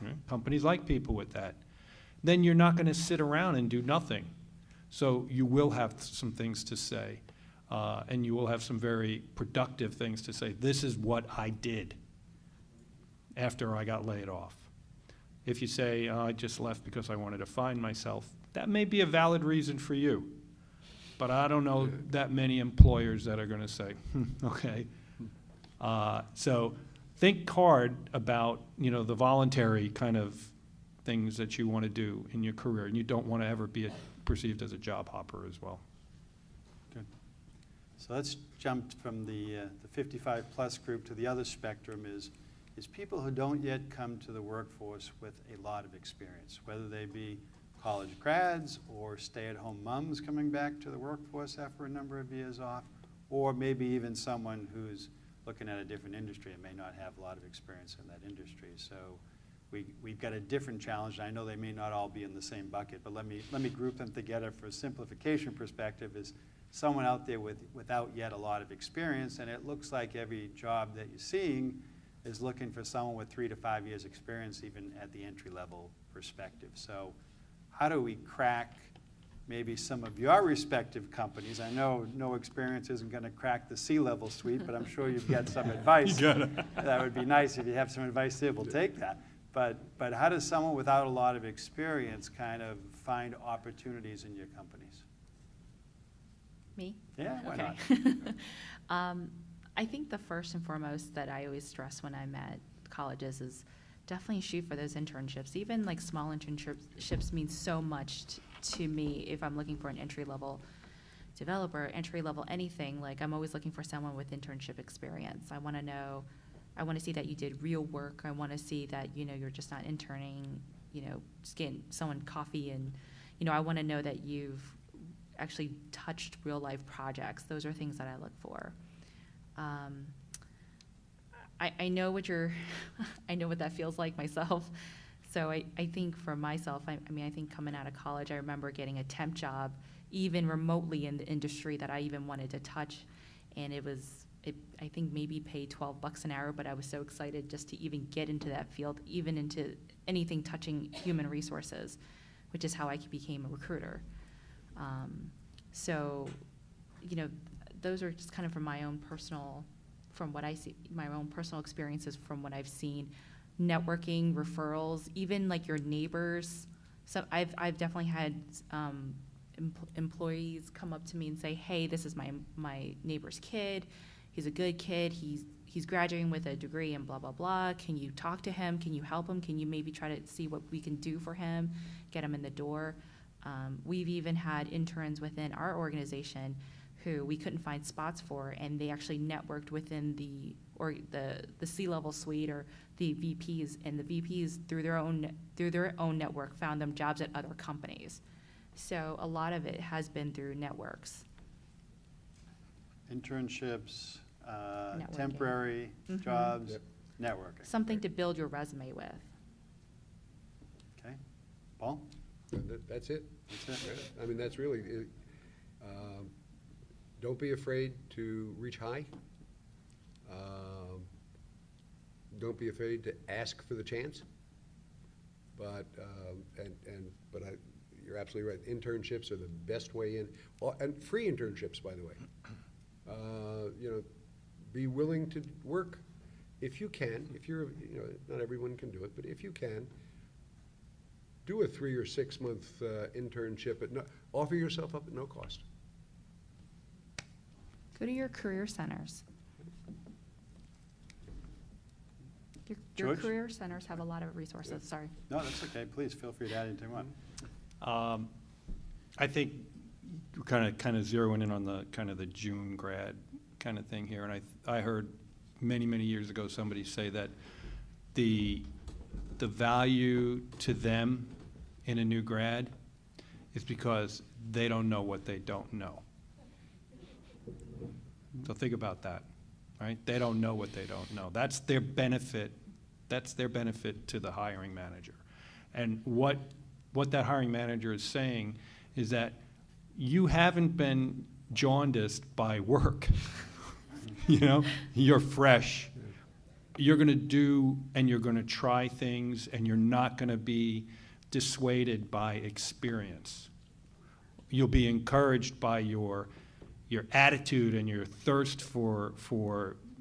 E: right? Companies like people with that, then you're not going to sit around and do nothing. So you will have some things to say, and you will have some very productive things to say. This is what I did after I got laid off. If you say, I just left because I wanted to find myself, that may be a valid reason for you. But I don't know that many employers that are going to say, okay. So think hard about, you know, the voluntary kind of things that you want to do in your career, and you don't want to ever be perceived as a job hopper as well.
A: Good. So let's jump from the 55-plus group to the other spectrum is people who don't yet come to the workforce with a lot of experience, whether they be college grads or stay-at-home moms coming back to the workforce after a number of years off, or maybe even someone who's looking at a different industry and may not have a lot of experience in that industry. So we've got a different challenge. I know they may not all be in the same bucket, but let me group them together for a simplification perspective. Is someone out there without yet a lot of experience, and it looks like every job that you're seeing is looking for someone with 3 to 5 years experience, even at the entry-level perspective. So how do we crack maybe some of your respective companies? I know no experience isn't going to crack the C-level suite, but I'm sure you've got some advice. That would be nice if you have some advice there. We'll take that. But how does someone without a lot of experience kind of find opportunities in your companies?
G: Me?
A: Yeah, why
G: not? I think the first and foremost that I always stress when I'm at colleges is definitely shoot for those internships. Even like small internships mean so much to me if I'm looking for an entry-level developer, entry-level anything. Like I'm always looking for someone with internship experience. I want to see that you did real work. I want to see that, you know, you're just not interning, you know, just getting someone coffee, and, you know, I want to know that you've actually touched real life projects. Those are things that I look for. I know what I know what that feels like myself. So I think for myself, I mean, I think coming out of college, I remember getting a temp job, even remotely in the industry that I even wanted to touch. And I think maybe paid $12 an hour, but I was so excited just to even get into that field, even into anything touching human resources, which is how I became a recruiter. So, you know, those are just kind of from my own personal, from what I see, my own personal experiences from what I've seen. Networking, referrals, even like your neighbors. So I've definitely had employees come up to me and say, hey, this is my neighbor's kid. He's a good kid. He's graduating with a degree and blah, blah, blah. Can you talk to him? Can you help him? Can you maybe try to see what we can do for him, get him in the door? We've even had interns within our organization who we couldn't find spots for, and they actually networked within the C-level suite or the VPs, and the VPs through their own network found them jobs at other companies. So a lot of it has been through networks.
A: Internships,
G: Networking.
A: temporary jobs,
F: Yep.
A: networking.
G: Something to build your resume with.
A: Okay. Paul?
F: That's it.
A: That's it?
F: I mean, that's really, don't be afraid to reach high. Don't be afraid to ask for the chance. But, you're absolutely right. Internships are the best way in, and free internships, by the way. You know, be willing to work if you can. If you're, you know, not everyone can do it, but if you can, do a 3 or 6 month internship at offer yourself up at no cost.
G: Go to your career centers. Your
A: George?
G: career centers have a lot of resources, sorry.
A: No, that's okay. Please feel free to add anything you want.
E: I think we're kind of zeroing in on the kind of the June grad kind of thing here, and I heard many years ago somebody say that the value to them in a new grad is because they don't know what they don't know. So think about that, right? They don't know what they don't know. That's their benefit. That's their benefit to the hiring manager. And what that hiring manager is saying is that you haven't been jaundiced by work. You know, you're fresh. You're going to do and you're going to try things, and you're not going to be dissuaded by experience. You'll be encouraged by your attitude and your thirst for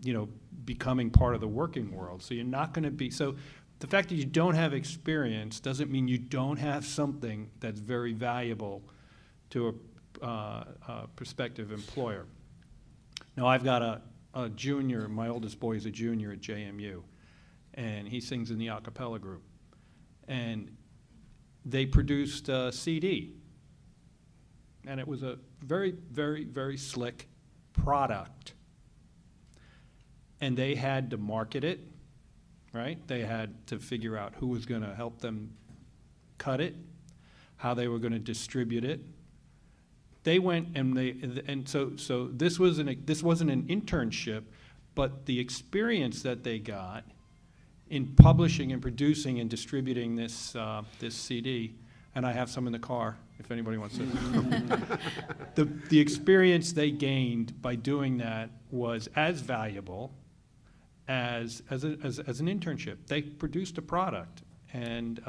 E: you know, becoming part of the working world. So you're not going to be, so the fact that you don't have experience doesn't mean you don't have something that's very valuable to a prospective employer. Now, I've got a junior, my oldest boy is a junior at JMU, and he sings in the a cappella group. And they produced a CD, and it was a very slick product. And they had to market it, right? They had to figure out who was going to help them cut it, how they were going to distribute it. They went and so this wasn't an internship, but the experience that they got in publishing and producing and distributing this CD, and I have some in the car if anybody wants to. The experience they gained by doing that was as valuable as an internship. They produced a product, and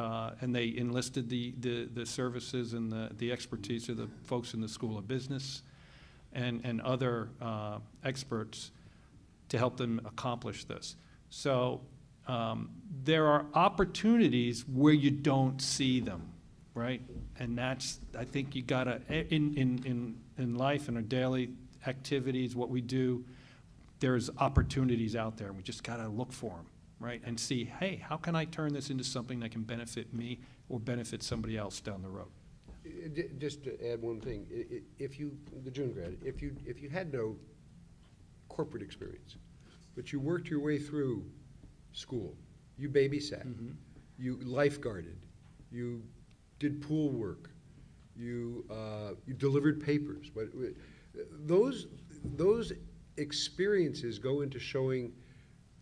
E: they enlisted the services and the expertise of the folks in the School of Business and other experts to help them accomplish this. So there are opportunities where you don't see them, right? And that's, I think you gotta, in life, in our daily activities, what we do, there's opportunities out there, and we just gotta look for them, right? And see, hey, how can I turn this into something that can benefit me or benefit somebody else down the road?
F: Just to add one thing, if you, the June grad, if you had no corporate experience, but you worked your way through school, you babysat, you lifeguarded, you did pool work, you delivered papers, but those experiences go into showing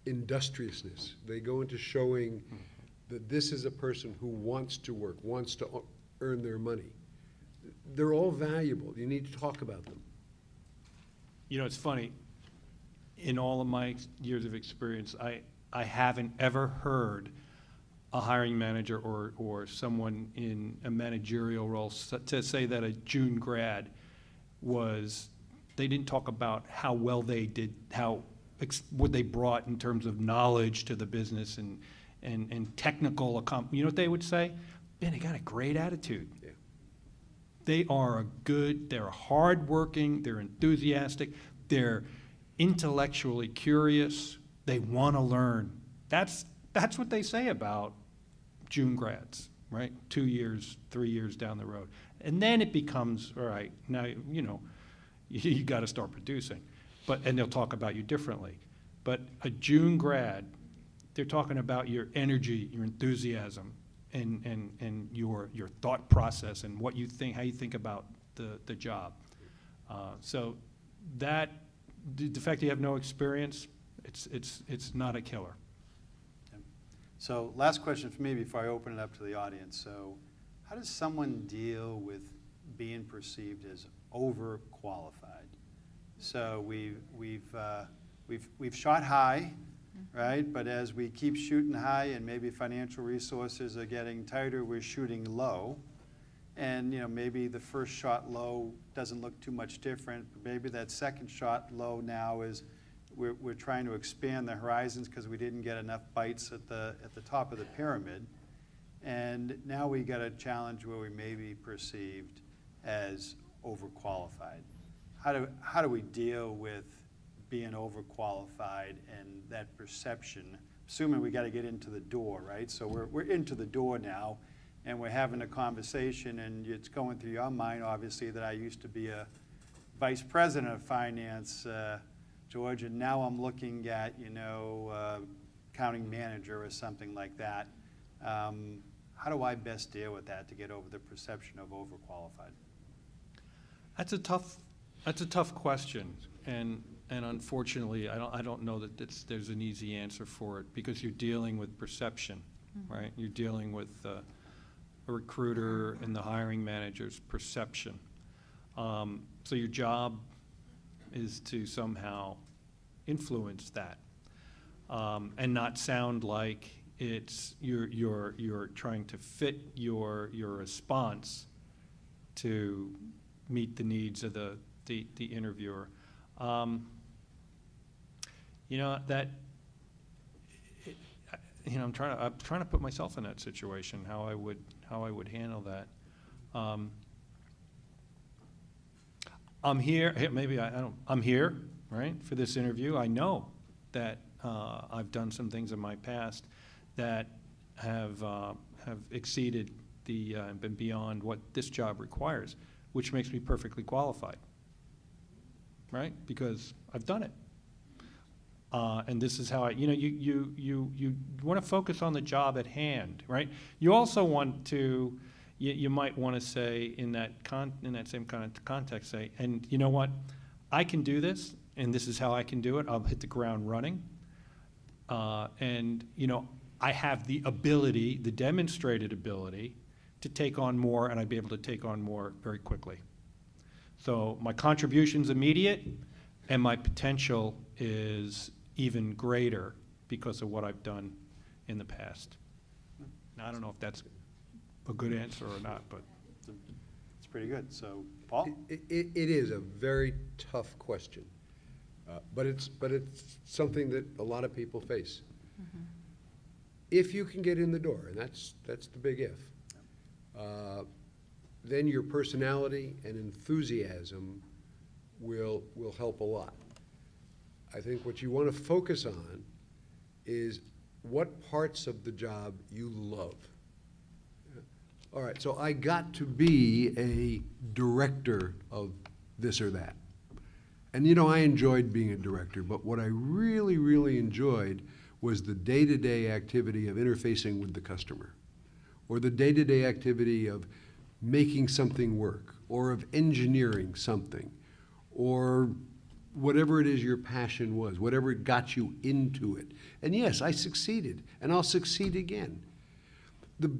F: industriousness. They go into showing that this is a person who wants to work, wants to earn their money. They're all valuable. You need to talk about them.
E: You know, it's funny. In all of my years of experience, I haven't ever heard a hiring manager or someone in a managerial role to say that a June grad they didn't talk about how well they did, what they brought in terms of knowledge to the business and technical, you know what they would say? Man, they got a great attitude.
F: Yeah.
E: They're hardworking, they're enthusiastic, they're intellectually curious, they want to learn. That's what they say about June grads, right? 2 years, 3 years down the road. And then it becomes, all right, now, you know, you got to start producing. And they'll talk about you differently. But a June grad, they're talking about your energy, your enthusiasm, and your thought process and what you think, how you think about the job. So that the fact that you have no experience, it's not a killer.
A: So last question for me before I open it up to the audience. So how does someone deal with being perceived as overqualified? So we've shot high, right? But as we keep shooting high and maybe financial resources are getting tighter, we're shooting low. And, you know, maybe the first shot low doesn't look too much different. Maybe that second shot low now is we're trying to expand the horizons because we didn't get enough bites at the top of the pyramid. And now we got a challenge where we may be perceived as overqualified. How do we deal with being overqualified and that perception, assuming we got to get into the door, right? So we're into the door now, and we're having a conversation, and it's going through your mind, obviously, that I used to be a vice president of finance, George, and now I'm looking at, you know, accounting manager or something like that. How do I best deal with that to get over the perception of overqualified?
E: That's a tough question, and unfortunately, I don't know that there's an easy answer for it, because you're dealing with perception, right? You're dealing with a recruiter and the hiring manager's perception. So your job is to somehow influence that, and not sound like you're trying to fit your response to meet the needs of the interviewer. You know that. You know, I'm trying to put myself in that situation. How I would handle that. I'm here. Maybe I don't. I'm here, right, for this interview. I know that I've done some things in my past that have exceeded and been beyond what this job requires, which makes me perfectly qualified, right? Because I've done it. And this is how you want to focus on the job at hand, right? You also want to, you might want to say in that same kind of context, say, and you know what, I can do this, and this is how I can do it. I'll hit the ground running, and you know, I have the ability, the demonstrated ability, to take on more, and I'd be able to take on more very quickly. So my contribution's immediate, and my potential is even greater because of what I've done in the past. Now, I don't know if that's a good answer or not, but
A: It's pretty good. So, Paul?
F: It is a very tough question, but it's something that a lot of people face. If you can get in the door, and that's the big if, then your personality and enthusiasm will help a lot. I think what you want to focus on is what parts of the job you love. All right, so I got to be a director of this or that. And you know, I enjoyed being a director, but what I really, really enjoyed was the day-to-day activity of interfacing with the customer, or the day-to-day activity of making something work, or of engineering something, or whatever it is your passion was, whatever got you into it. And yes, I succeeded, and I'll succeed again. The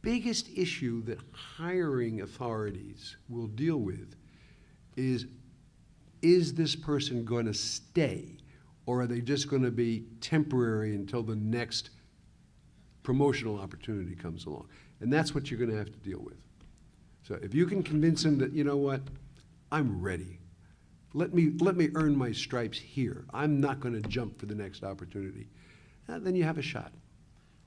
F: biggest issue that hiring authorities will deal with is this person going to stay, or are they just going to be temporary until the next promotional opportunity comes along? And that's what you're going to have to deal with. So if you can convince them that, you know what, I'm ready. Let me earn my stripes here. I'm not going to jump for the next opportunity. Then you have a shot.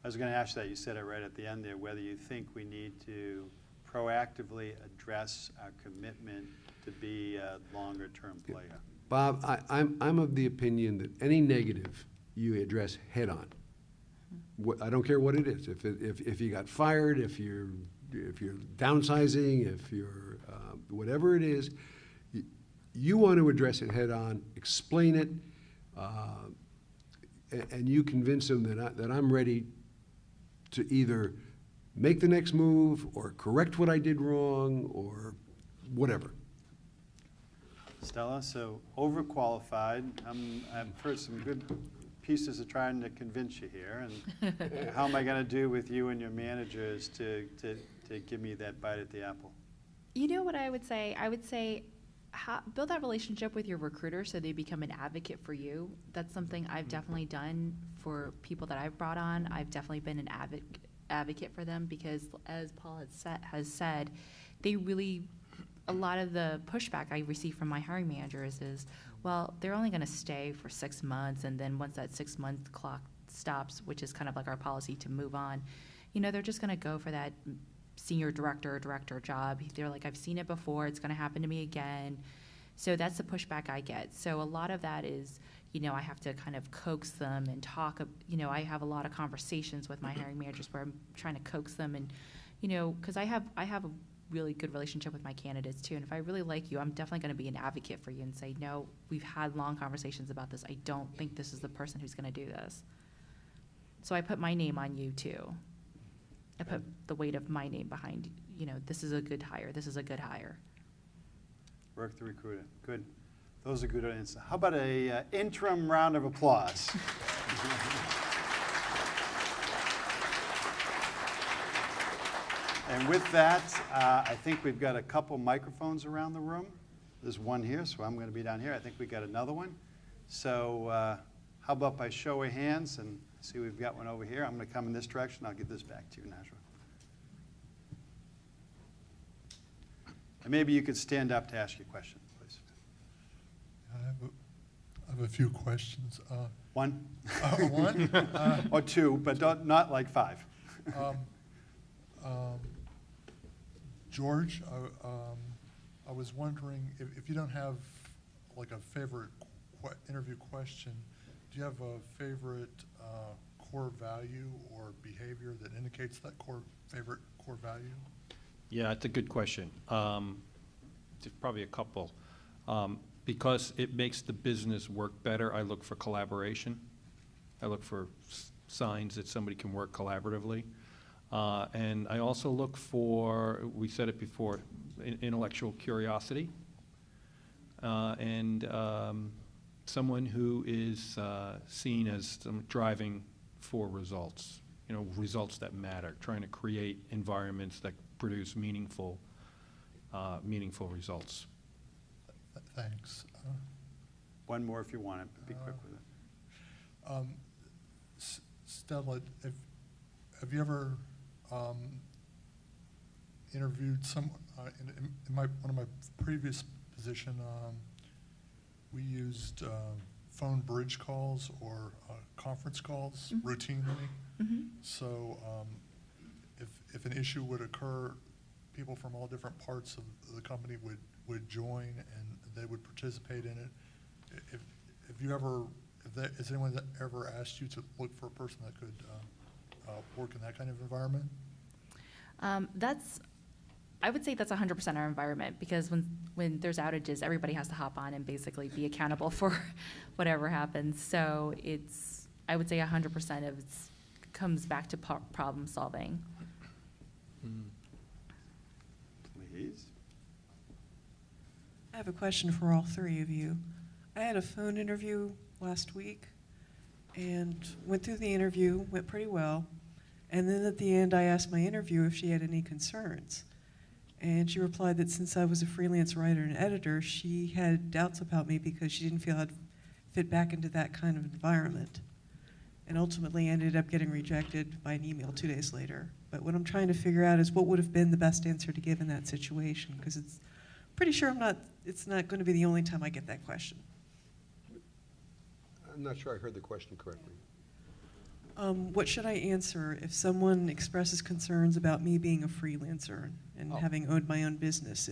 A: I was going to ask that. You said it right at the end there, whether you think we need to proactively address our commitment to be a longer-term player.
F: Bob, I'm of the opinion that any negative you address head-on. I don't care what it is. If you got fired, if you're downsizing, if you're whatever it is, you want to address it head-on, explain it, and you convince them that I'm ready to either make the next move or correct what I did wrong or whatever.
A: Stella, so overqualified. I've heard some good pieces of trying to convince you here, and how am I going to do with you and your managers to give me that bite at the apple?
G: You know what I would say? I would say build that relationship with your recruiter so they become an advocate for you. That's something I've definitely done for people that I've brought on. I've definitely been an advocate for them because, as Paul has said, they really, a lot of the pushback I receive from my hiring managers is, well, they're only going to stay for 6 months, and then once that 6-month clock stops, which is kind of like our policy to move on, they're just going to go for that senior director or director job. They're like, I've seen it before, it's going to happen to me again. So that's the pushback I get. So a lot of that is, I have to kind of coax them and talk, I have a lot of conversations with my hiring managers where I'm trying to coax them and, because I have a really good relationship with my candidates too. And if I really like you, I'm definitely going to be an advocate for you and say, no, we've had long conversations about this. I don't think this is the person who's going to do this. So I put my name on you too. I put the weight of my name behind, this is a good hire. This is a good hire.
A: Work the recruiter. Good. Those are good answers. How about a interim round of applause? And with that, I think we've got a couple microphones around the room. There's one here, so I'm going to be down here. I think we got another one. So how about by show of hands, and see we've got one over here. I'm going to come in this direction. I'll give this back to you, Najwa. And maybe you could stand up to ask your question, please.
H: I have a few questions.
A: One?
H: One?
A: Or two, but not like 5.
H: George, I was wondering if you don't have like a favorite interview question, do you have a favorite core value or behavior that indicates that favorite core value?
E: Yeah, it's a good question. There's probably a couple. Because it makes the business work better, I look for collaboration. I look for signs that somebody can work collaboratively. And I also look for, we said it before, intellectual curiosity. And someone who is seen as driving for results, results that matter, trying to create environments that produce meaningful results.
H: Thanks.
A: One more if you want it, but be quick with it.
H: Stella, have you ever interviewed someone in one of my previous position? We used phone bridge calls or conference calls routinely.
G: Mm-hmm.
H: So if an issue would occur, people from all different parts of the company would join and they would participate in it. Has anyone ever asked you to look for a person that could work in that kind of environment?
G: I would say that's 100% our environment, because when there's outages, everybody has to hop on and basically be accountable for whatever happens. So I would say 100% of it comes back to problem solving.
A: Please.
B: I have a question for all three of you. I had a phone interview last week and went through the interview, went pretty well. And then at the end, I asked my interviewer if she had any concerns. And she replied that since I was a freelance writer and editor, she had doubts about me because she didn't feel I'd fit back into that kind of environment. And ultimately ended up getting rejected by an email 2 days later. But what I'm trying to figure out is what would have been the best answer to give in that situation, because it's pretty sure it's not going to be the only time I get that question.
F: I'm not sure I heard the question correctly.
B: What should I answer if someone expresses concerns about me being a freelancer and having owned my own business?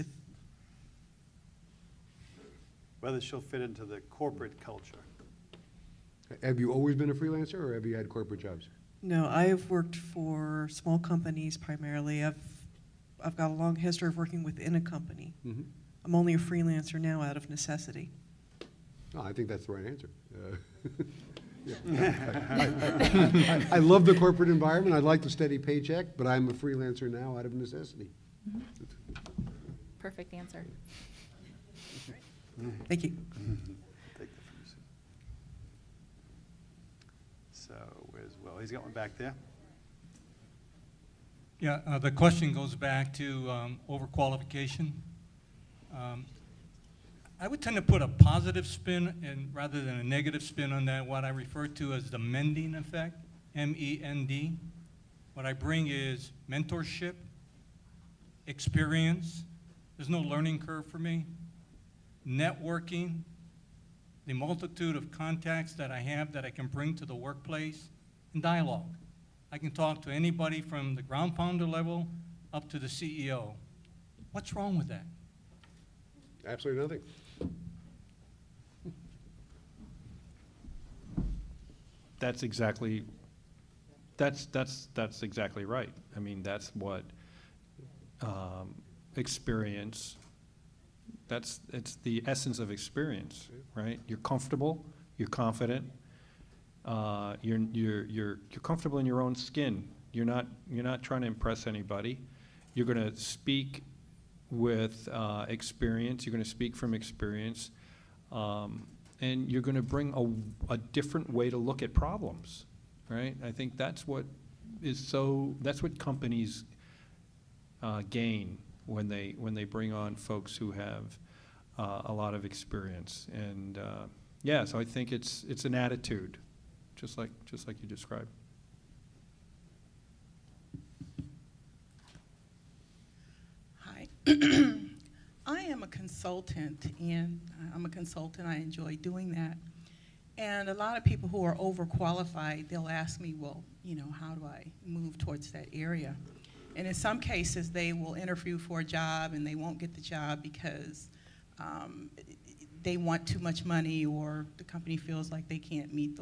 A: Whether she'll fit into the corporate culture.
F: Have you always been a freelancer, or have you had corporate jobs?
B: No, I have worked for small companies primarily. I've got a long history of working within a company.
F: Mm-hmm.
B: I'm only a freelancer now out of necessity.
F: No, I think that's the right answer. I love the corporate environment. I like the steady paycheck, but I'm a freelancer now out of necessity.
G: Perfect answer.
B: Thank you.
A: Take that from you, Susan. So where's Will? He's got one back there.
I: Yeah, the question goes back to overqualification. I would tend to put a positive spin and rather than a negative spin on that, what I refer to as the mending effect, M-E-N-D. What I bring is mentorship, experience. There's no learning curve for me. Networking, the multitude of contacts that I have that I can bring to the workplace, and dialogue. I can talk to anybody from the ground pounder level up to the CEO. What's wrong with that?
F: Absolutely nothing.
E: That's exactly right. I mean, that's what experience. It's the essence of experience, right? You're comfortable. You're confident. You're comfortable in your own skin. You're not trying to impress anybody. You're going to speak with experience. You're going to speak from experience, and you're going to bring a different way to look at problems, right? I think that's what companies gain when they bring on folks who have a lot of experience. And yeah, so I think it's an attitude, just like you described.
J: Hi. I am a consultant, and I'm a consultant. I enjoy doing that. And a lot of people who are overqualified, they'll ask me, well, how do I move towards that area? And in some cases, they will interview for a job, and they won't get the job because they want too much money, or the company feels like they can't meet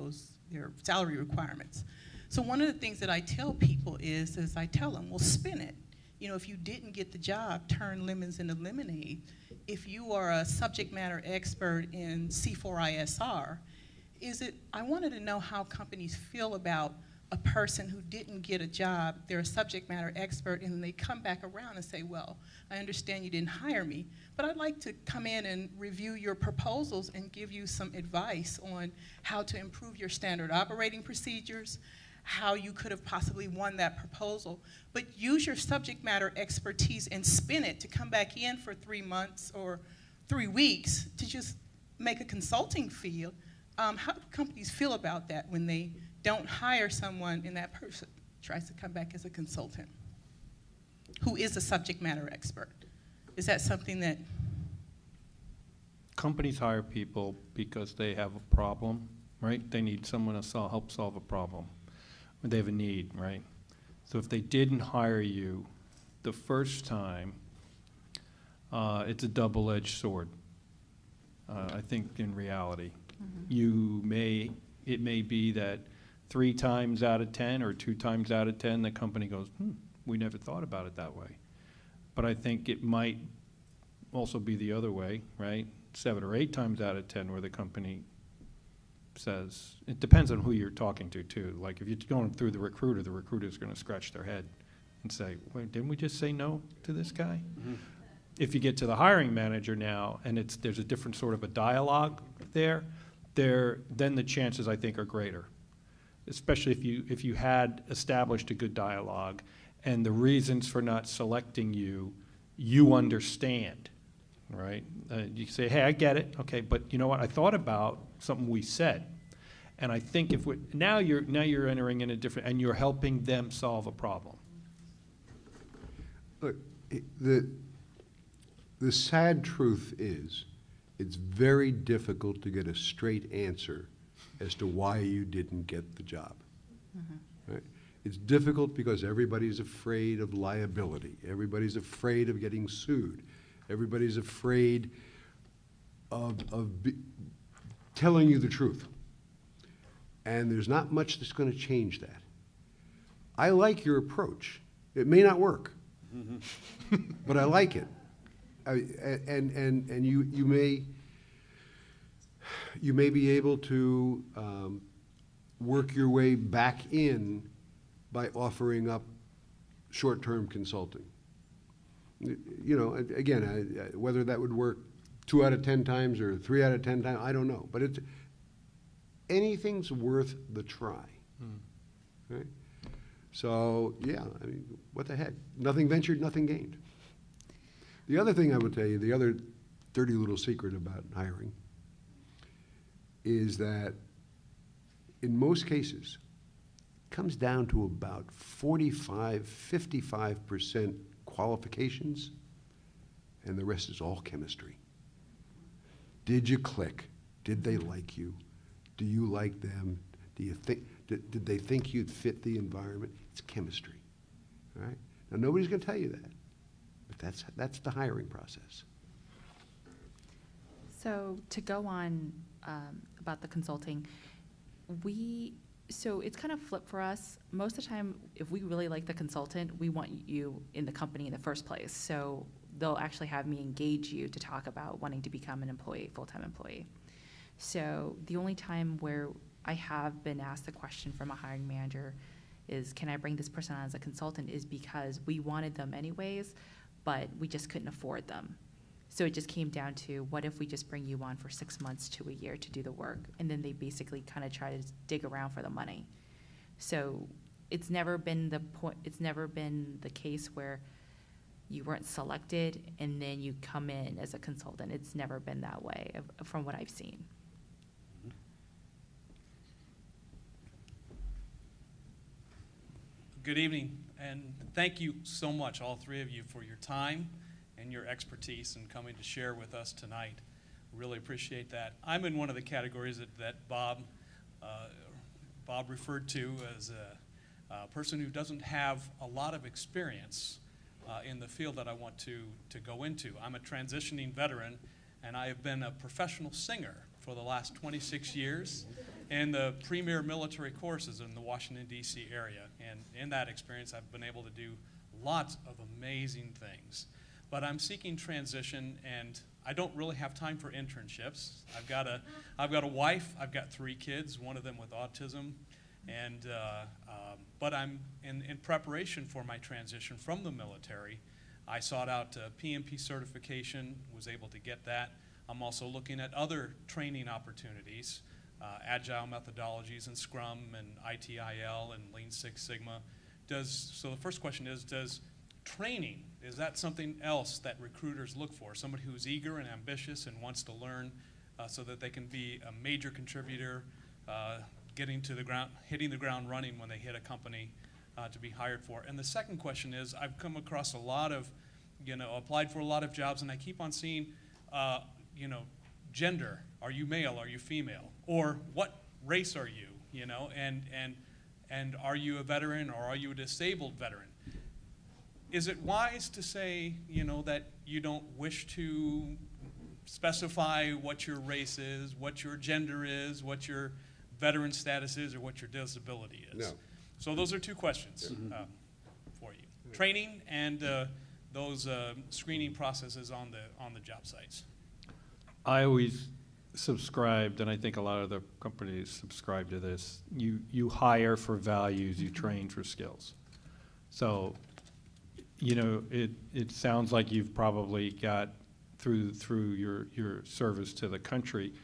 J: their salary requirements. So one of the things that I tell people is I tell them, well, spin it. If you didn't get the job, turn lemons into lemonade. If you are a subject matter expert in C4ISR, I wanted to know how companies feel about a person who didn't get a job, they're a subject matter expert, and they come back around and say, well, I understand you didn't hire me, but I'd like to come in and review your proposals and give you some advice on how to improve your standard operating procedures, how you could have possibly won that proposal, but use your subject matter expertise and spin it to come back in for 3 months or 3 weeks to just make a consulting fee. How do companies feel about that when they don't hire someone and that person tries to come back as a consultant who is a subject matter expert? Is that something that...
E: Companies hire people because they have a problem, right? They need someone to help solve a problem. They have a need, right? So if they didn't hire you the first time, it's a double-edged sword, I think, in reality. Mm-hmm. It may be that 3 times out of 10 or 2 times out of 10, the company goes, we never thought about it that way. But I think it might also be the other way, right? 7 or 8 times out of 10 where the company says, it depends on who you're talking to, too. Like if you're going through the recruiter's going to scratch their head and say, wait, didn't we just say no to this guy? Mm-hmm. If you get to the hiring manager now and there's a different sort of a dialogue there, then the chances, I think, are greater, especially if you had established a good dialogue and the reasons for not selecting you understand, right? You say, hey, I get it, okay, but you know what? I thought about something we said, and I think now you're entering in a different, and you're helping them solve a problem.
F: Look, the sad truth is, it's very difficult to get a straight answer as to why you didn't get the job. Mm-hmm. Right? It's difficult because everybody's afraid of liability. Everybody's afraid of getting sued. Everybody's afraid of telling you the truth. And there's not much that's going to change that. I like your approach. It may not work, mm-hmm. but I like it. And you may be able to work your way back in by offering up short-term consulting. Again, whether that would work 2 out of 10 times or 3 out of 10 times, I don't know. But anything's worth the try. Right? So, yeah, I mean, what the heck? Nothing ventured, nothing gained. The other thing I would tell you, the other dirty little secret about hiring is that in most cases, it comes down to about 55% qualifications, and the rest is all chemistry. Did you click? Did they like you? Do you like them? Do you think, did they think you'd fit the environment? It's chemistry, all right? Now, nobody's gonna tell you that, but that's the hiring process.
G: So to go on about the consulting, so it's kind of flipped for us. Most of the time, if we really like the consultant, we want you in the company in the first place. So they'll actually have me engage you to talk about wanting to become an employee, full-time employee. So the only time where I have been asked the question from a hiring manager is, can I bring this person on as a consultant, is because we wanted them anyways, but we just couldn't afford them. So it just came down to, what if we just bring you on for 6 months to a year to do the work? And then they basically kind of try to dig around for the money. So it's never been the case where you weren't selected and then you come in as a consultant. It's never been that way from what I've seen.
K: Good evening, and thank you so much, all three of you, for your time and your expertise in coming to share with us tonight. Really appreciate that. I'm in one of the categories that Bob referred to as a person who doesn't have a lot of experience in the field that I want to go into. I'm a transitioning veteran, and I have been a professional singer for the last 26 years in the premier military courses in the Washington, D.C. area. And in that experience, I've been able to do lots of amazing things. But I'm seeking transition, and I don't really have time for internships. I've got a wife, I've got 3 kids, one of them with autism, and but I'm in preparation for my transition from the military. I sought out PMP certification, was able to get that. I'm also looking at other training opportunities, agile methodologies and Scrum and ITIL and Lean Six Sigma. So the first question is, does training, is that something else that recruiters look for? Somebody who's eager and ambitious and wants to learn so that they can be a major contributor, hitting the ground running when they hit a company to be hired for. And the second question is, I've come across a lot of, applied for a lot of jobs, and I keep on seeing, gender. Are you male? Are you female? Or what race are you? And are you a veteran, or are you a disabled veteran? Is it wise to say, that you don't wish to specify what your race is, what your gender is, what your veteran status is, or what your disability is?
F: No.
K: So those are 2 questions for you. Training and those screening processes on the job sites.
E: I always subscribed, and I think a lot of the companies subscribe to this, you hire for values, you train for skills. So, it sounds like you've probably got, through your service to the country,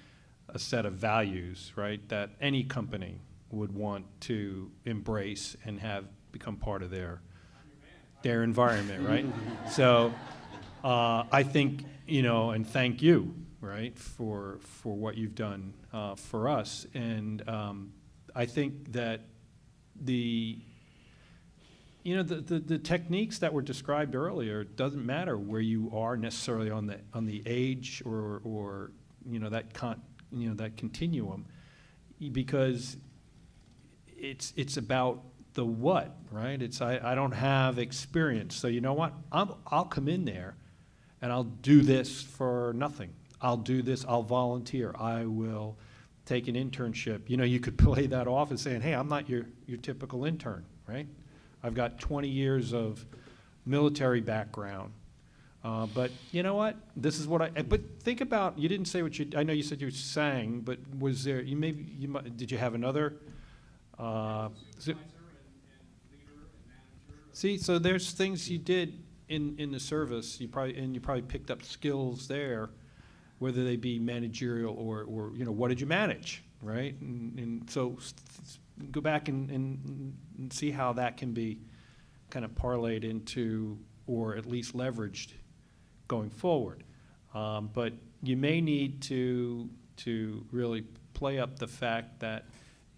E: a set of values, right, that any company would want to embrace and have become part of their environment, right? So I think, and thank you, right, for what you've done for us. And I think that the techniques that were described earlier, doesn't matter where you are necessarily on the age or that continuum, because it's about the what, right? It's I don't have experience, so you know what? I'll come in there and I'll do this for nothing. I'll do this, I'll volunteer, I will take an internship. You could play that off as saying, hey, I'm not your typical intern, right? I've got 20 years of military background. But you know what? This is what but think about, you didn't say what I know you said you sang, but was there, did you have another? See, so there's things you did in the service, you probably picked up skills there whether they be managerial or what did you manage, right? And so go back and see how that can be kind of parlayed into, or at least leveraged going forward. But you may need to really play up the fact that,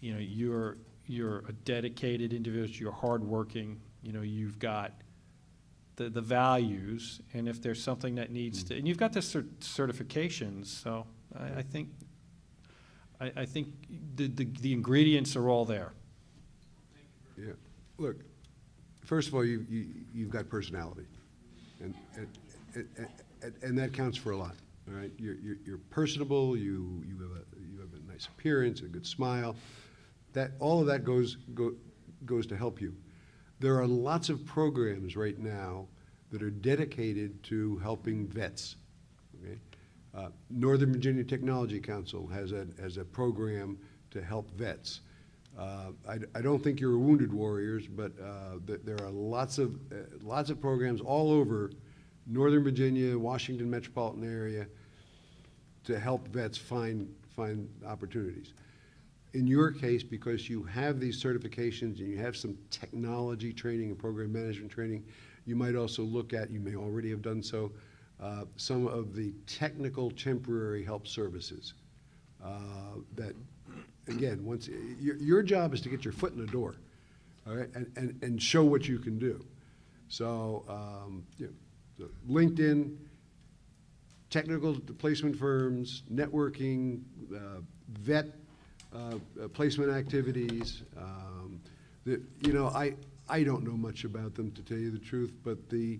E: you're a dedicated individual, you're hardworking, you've got the values, and if there's something that needs to, and you've got the certifications, so I think the ingredients are all there.
F: Yeah, look, first of all, you've got personality, and that counts for a lot. All right, you're personable. You have a nice appearance, a good smile. All of that goes to help you. There are lots of programs right now that are dedicated to helping vets. Okay, Northern Virginia Technology Council has a program to help vets. I don't think you're wounded warriors, but there are lots of programs all over Northern Virginia, Washington metropolitan area to help vets find opportunities. In your case, because you have these certifications and you have some technology training and program management training, you might also look at, you may already have done so, some of the technical temporary help services that, again, once your job is to get your foot in the door, all right, and show what you can do. So, so LinkedIn, technical placement firms, networking, vet placement activities. I don't know much about them, to tell you the truth, but the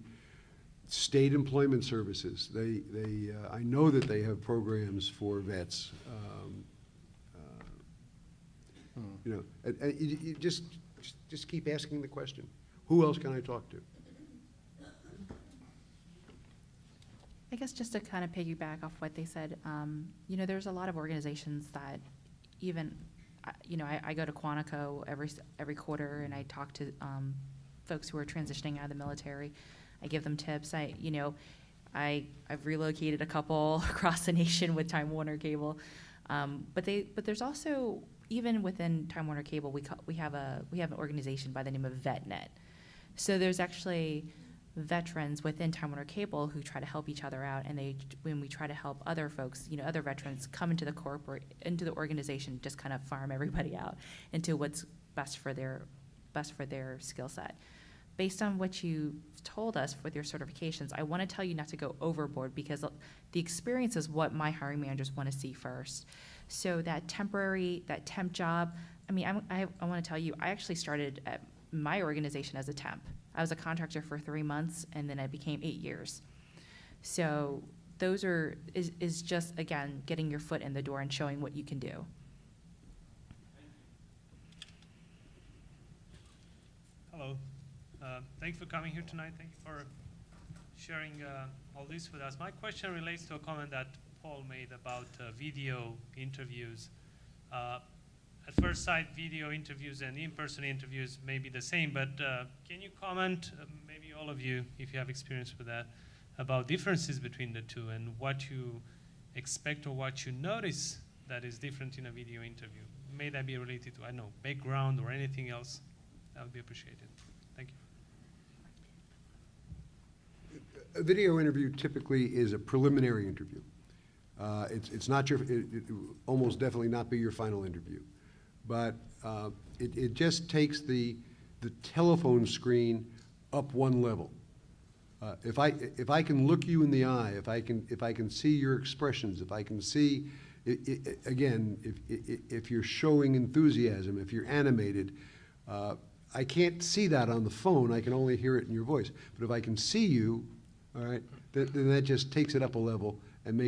F: state employment services, I know that they have programs for vets. You just keep asking the question, who else can I talk to?
G: I guess just to kind of piggyback off what they said, there's a lot of organizations that even, I go to Quantico every quarter, and I talk to folks who are transitioning out of the military. I give them tips. I've relocated a couple across the nation with Time Warner Cable, but there's also, even within Time Warner Cable, we have an organization by the name of VetNet. So there's actually veterans within Time Warner Cable who try to help each other out, and when we try to help other folks, other veterans come into the organization, just kind of farm everybody out into what's best for their skill set. Based on what you told us with your certifications, I want to tell you not to go overboard, because the experience is what my hiring managers want to see first. So that temp job, I want to tell you, I actually started at my organization as a temp. I was a contractor for 3 months, and then I became 8 years. So those is just, again, getting your foot in the door and showing what you can do.
L: Hello. Thanks for coming here tonight. Thank you for sharing all this with us. My question relates to a comment that Paul made about video interviews. At first sight, video interviews and in-person interviews may be the same, but can you comment, maybe all of you, if you have experience with that, about differences between the two and what you expect or what you notice that is different in a video interview? May that be related to, I don't know, background or anything else? That would be appreciated. Thank you.
F: A video interview typically is a preliminary interview. It's not it will almost definitely not be your final interview. But it just takes the telephone screen up one level. If I can look you in the eye, if I can see your expressions, if I can see, again, if you're showing enthusiasm, if you're animated, I can't see that on the phone. I can only hear it in your voice. But if I can see you, all right, then that just takes it up a level and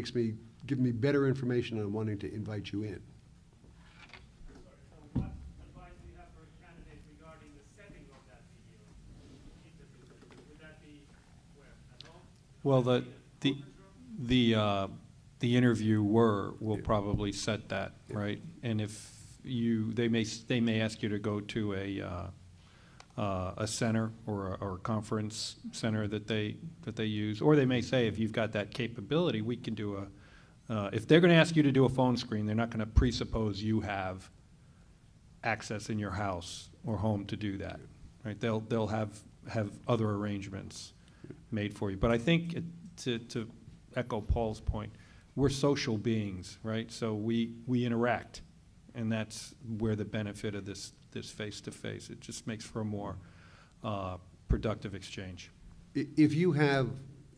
F: give me better information on wanting to invite you in.
E: Well, the interviewer will probably set that, right? And if they may ask you to go to a center or a conference center that they use, or they may say, if you've got that capability, we can do If they're going to ask you to do a phone screen, they're not going to presuppose you have access in your house or home to do that, right? They'll have other arrangements made for you. But I think to echo Paul's point, we're social beings, right? So we interact, and that's where the benefit of this face-to-face. It just makes for a more productive exchange.
F: If you have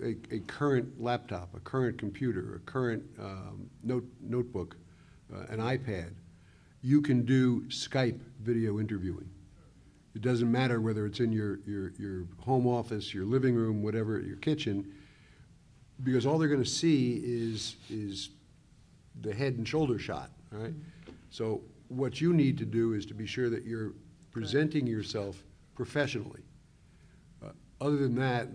F: a current laptop, a current computer, a current notebook, an iPad, you can do Skype video interviewing. It doesn't matter whether it's in your home office, your living room, whatever, your kitchen, because all they're going to see is the head and shoulder shot, all right? So what you need to do is to be sure that you're presenting yourself professionally. Other than that,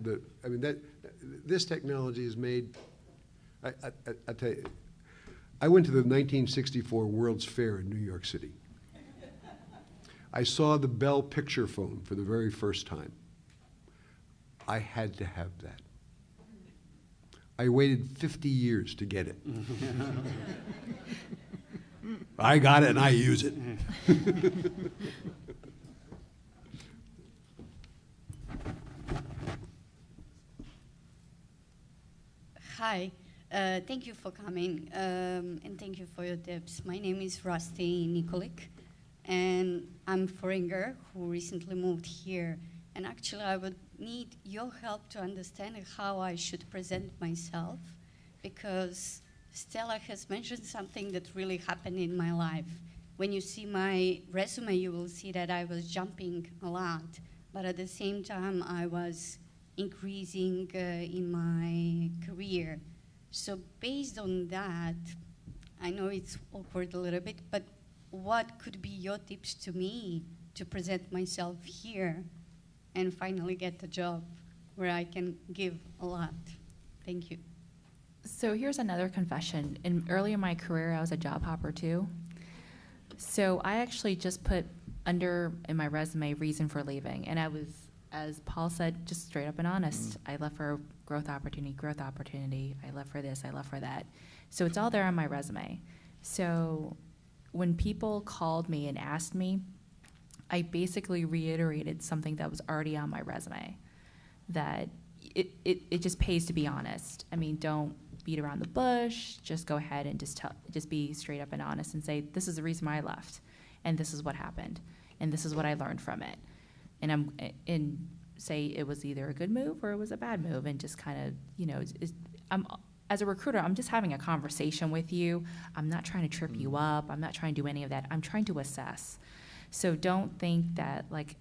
F: this technology is made. I tell you, I went to the 1964 World's Fair in New York City. I saw the Bell picture phone for the very first time. I had to have that. I waited 50 years to get it. I got it and I use it.
M: Hi, thank you for coming, and thank you for your tips. My name is Rusty Nikolic, and I'm a foreigner who recently moved here. And actually, I would need your help to understand how I should present myself, because Stella has mentioned something that really happened in my life. When you see my resume, you will see that I was jumping a lot, but at the same time, I was increasing in my career. So based on that, I know it's awkward a little bit, but what could be your tips to me to present myself here and finally get the job where I can give a lot? Thank you.
G: So here's another confession. Early in my career, I was a job hopper too. So I actually just put under in my resume reason for leaving, and I was, as Paul said, just straight up and honest. I left for growth opportunity. I left for this, I left for that. So it's all there on my resume. So when people called me and asked me, I basically reiterated something that was already on my resume, that it just pays to be honest. I mean, don't beat around the bush, just go ahead and just be straight up and honest and say, this is the reason why I left, and this is what happened, and this is what I learned from it. And say it was either a good move or it was a bad move, and just kind of, as a recruiter, I'm just having a conversation with you. I'm not trying to trip you up. I'm not trying to do any of that. I'm trying to assess. So don't think that, like,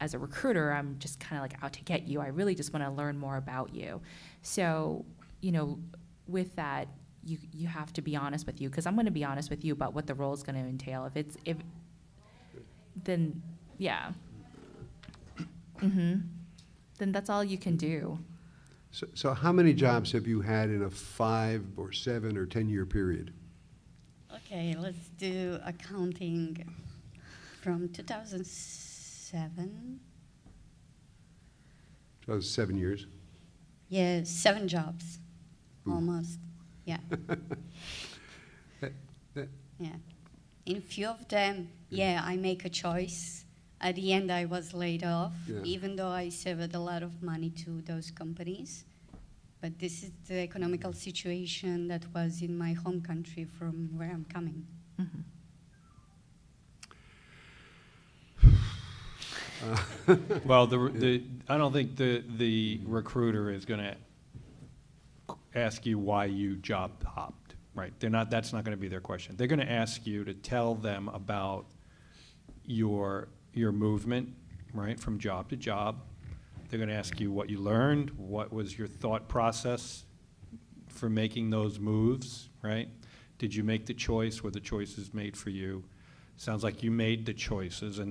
G: as a recruiter, I'm just kind of like out to get you. I really just want to learn more about you. So, with that, you have to be honest with you, because I'm going to be honest with you about what the role is going to entail. Then that's all you can do.
F: So how many jobs have you had in a 5 or 7 or 10-year period?
M: Okay, let's do accounting from 2007.
F: So that was 7 years.
M: Yeah, 7 jobs, almost. Yeah. Yeah. In a few of them, I make a choice. At the end, I was laid off, even though I saved a lot of money to those companies. But this is the economical situation that was in my home country from where I'm coming.
E: Well, I don't think the recruiter is going to ask you why you job hopped, right? That's not going to be their question. They're going to ask you to tell them about your movement, right, from job to job. They're going to ask you what you learned, what was your thought process for making those moves, right? Did you make the choice? Were the choices made for you? Sounds like you made the choices, and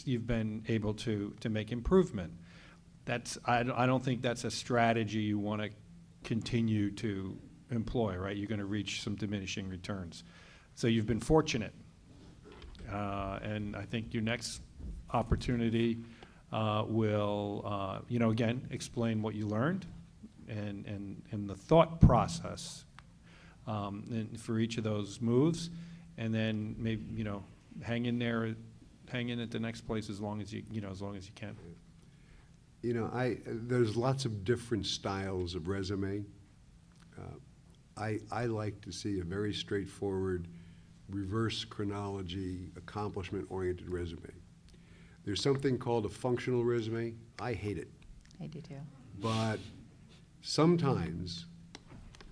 E: you've been able to make improvement. I don't think that's a strategy you want to continue to employ, right? You're going to reach some diminishing returns. So you've been fortunate. And I think your next opportunity will, again, explain what you learned and the thought process and for each of those moves, and then maybe, you know, hang in there, hang in at the next place as long as you can.
F: You know, there's lots of different styles of resume. I like to see a very straightforward, reverse chronology, accomplishment-oriented resume. There's something called a functional resume. I hate it.
G: I do too.
F: But sometimes,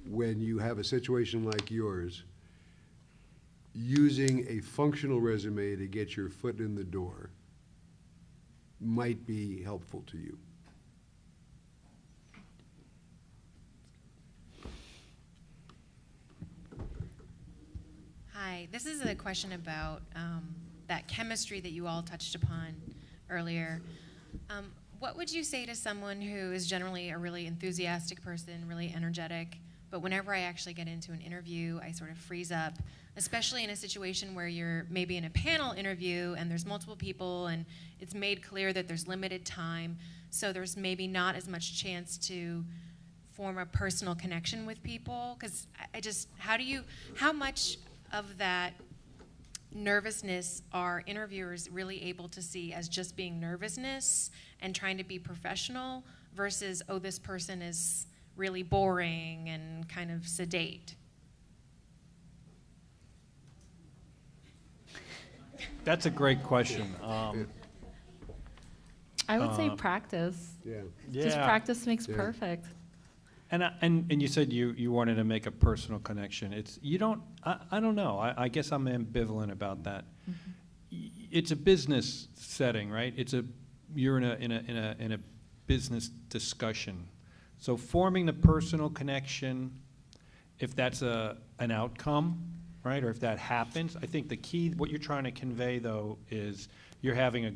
F: when you have a situation like yours, using a functional resume to get your foot in the door might be helpful to you.
N: Hi, this is a question about that chemistry that you all touched upon earlier. What would you say to someone who is generally a really enthusiastic person, really energetic, but whenever I actually get into an interview, I sort of freeze up, especially in a situation where you're maybe in a panel interview and there's multiple people and it's made clear that there's limited time, so there's maybe not as much chance to form a personal connection with people? Because how much of that nervousness are interviewers really able to see as just being nervousness and trying to be professional versus, oh, this person is really boring and kind of sedate?
E: That's a great question.
G: I would say practice.
F: Yeah.
G: Just
E: Yeah.
G: practice makes
F: Yeah.
G: perfect.
E: And you said you wanted to make a personal connection. I don't know. I guess I'm ambivalent about that. It's a business setting, right? You're in a business discussion. So forming the personal connection, if that's an outcome, right, or if that happens, I think the key, what you're trying to convey though, is you're having a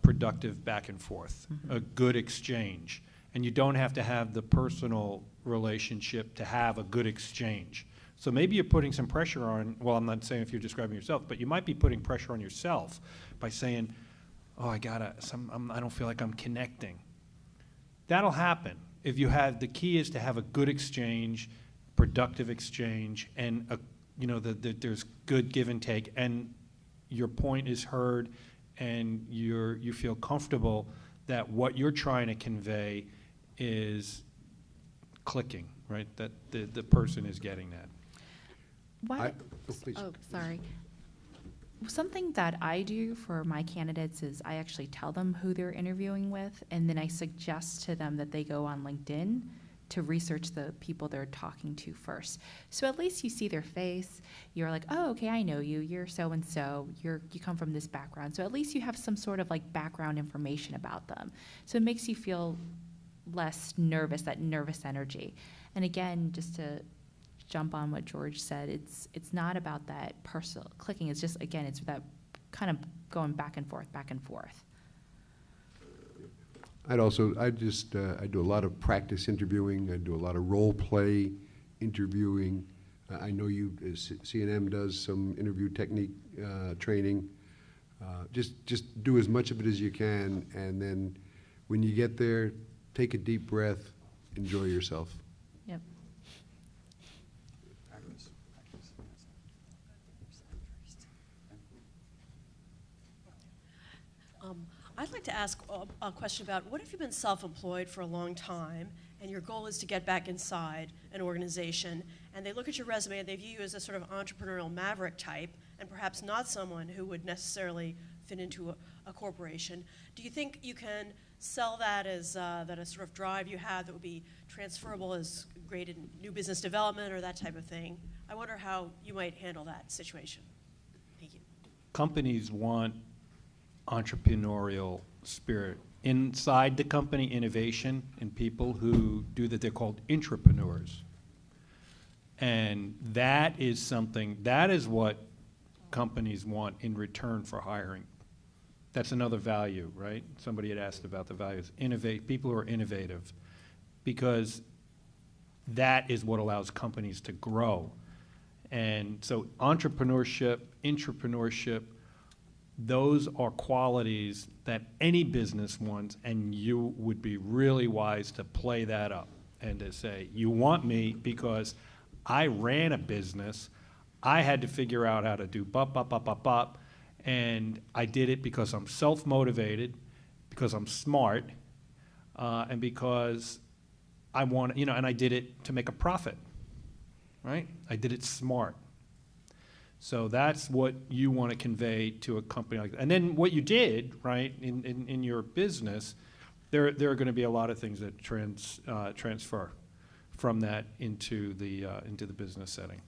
E: productive back and forth, a good exchange. And you don't have to have the personal relationship to have a good exchange. So maybe you're putting some pressure on, well, I'm not saying if you're describing yourself, but you might be putting pressure on yourself by saying, oh, I don't feel like I'm connecting. That'll happen. The key is to have a good exchange, productive exchange, and there's good give and take, and your point is heard, and you feel comfortable that what you're trying to convey is clicking, right? That the person is getting that.
F: Please.
G: Oh, sorry. Something that I do for my candidates is I actually tell them who they're interviewing with, and then I suggest to them that they go on LinkedIn to research the people they're talking to first. So at least you see their face. You're like, oh, okay, I know you. You're so-and-so. You come from this background. So at least you have some sort of like background information about them. So it makes you feel less nervous, that nervous energy. And again, just to jump on what George said, it's not about that personal clicking. It's just, again, it's that kind of going back and forth, back and forth.
F: I do a lot of practice interviewing. I do a lot of role play interviewing. I know CNM does some interview technique training. Just do as much of it as you can, and then when you get there, take a deep breath, enjoy yourself.
G: Yep.
O: I'd like to ask a question about, what if you've been self-employed for a long time and your goal is to get back inside an organization, and they look at your resume and they view you as a sort of entrepreneurial maverick type and perhaps not someone who would necessarily fit into a corporation? Do you think you can sell that as that a sort of drive you have that would be transferable as great in new business development or that type of thing? I wonder how you might handle that situation. Thank you.
E: Companies want entrepreneurial spirit. Inside the company, innovation, and people who do that, they're called intrapreneurs. And that is what companies want in return for hiring. That's another value, right? Somebody had asked about the values. People who are innovative, because that is what allows companies to grow. And so entrepreneurship, intrapreneurship, those are qualities that any business wants, and you would be really wise to play that up and to say, you want me because I ran a business, I had to figure out how to do bop, and I did it because I'm self-motivated, because I'm smart, and because I want, you know, and I did it to make a profit, right? I did it smart. So that's what you want to convey to a company like that. And then what you did, right, in your business, there are going to be a lot of things that transfer from that into the business setting.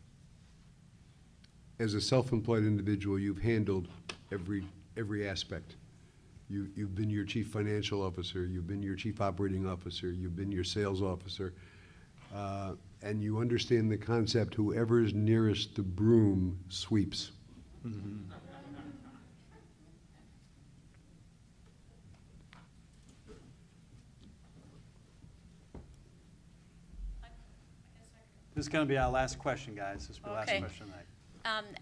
F: As a self-employed individual, you've handled every aspect. You've been your chief financial officer, you've been your chief operating officer, you've been your sales officer, and you understand the concept, whoever is nearest the broom sweeps.
E: Mm-hmm.
A: This is going to be our last question, guys. This will be the last
P: Okay.
A: question tonight.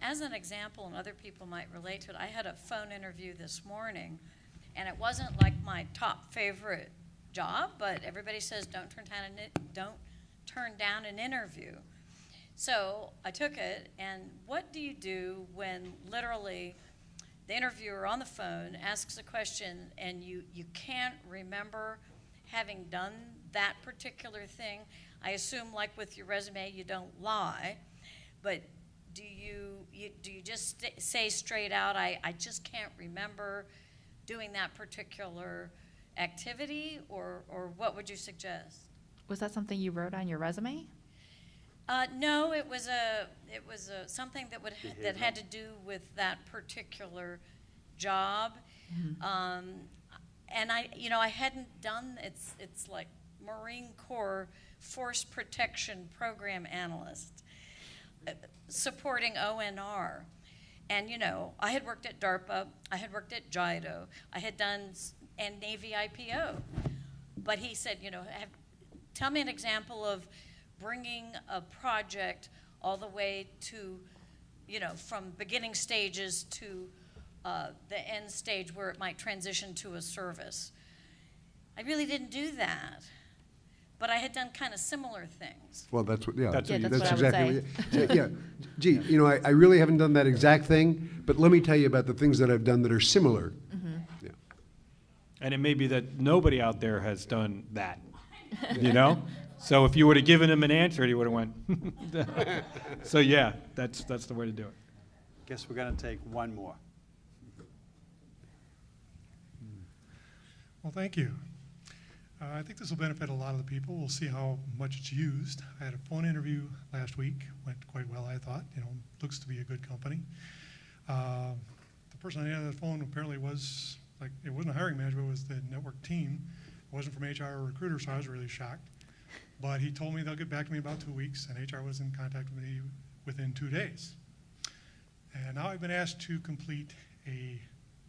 P: As an example, and other people might relate to it, I had a phone interview this morning, and it wasn't like my top favorite job, but everybody says don't turn down an interview. So I took it, and what do you do when literally the interviewer on the phone asks a question and you can't remember having done that particular thing? I assume, like with your resume, you don't lie, but do you just say straight out, I just can't remember doing that particular activity, or what would you suggest?
G: Was that something you wrote on your resume?
P: No, it was something that had to do with that particular job, and I hadn't done it's like Marine Corps Force Protection Program Analyst, supporting ONR. And, I had worked at DARPA, I had worked at JIDO, I had done, and Navy IPO. But he said, tell me an example of bringing a project all the way to, from beginning stages to the end stage where it might transition to a service. I really didn't do that. But I had done kind of similar things.
F: Well, that's what, yeah.
E: That's what
F: that's
E: I would
F: exactly what, yeah. Gee, I really haven't done that exact thing, but let me tell you about the things that I've done that are similar.
G: Mm-hmm.
F: Yeah.
E: And it may be that nobody out there has done that, So if you would have given him an answer, he would have went. So yeah, that's the way to do it.
A: Guess we're going to take one more.
Q: Well, thank you. I think this will benefit a lot of the people. We'll see how much it's used. I had a phone interview last week. Went quite well, I thought. Looks to be a good company. The person on the end of the phone apparently was, it wasn't a hiring manager, it was the network team. It wasn't from HR or recruiter, so I was really shocked. But he told me they'll get back to me in about 2 weeks, and HR was in contact with me within 2 days. And now I've been asked to complete a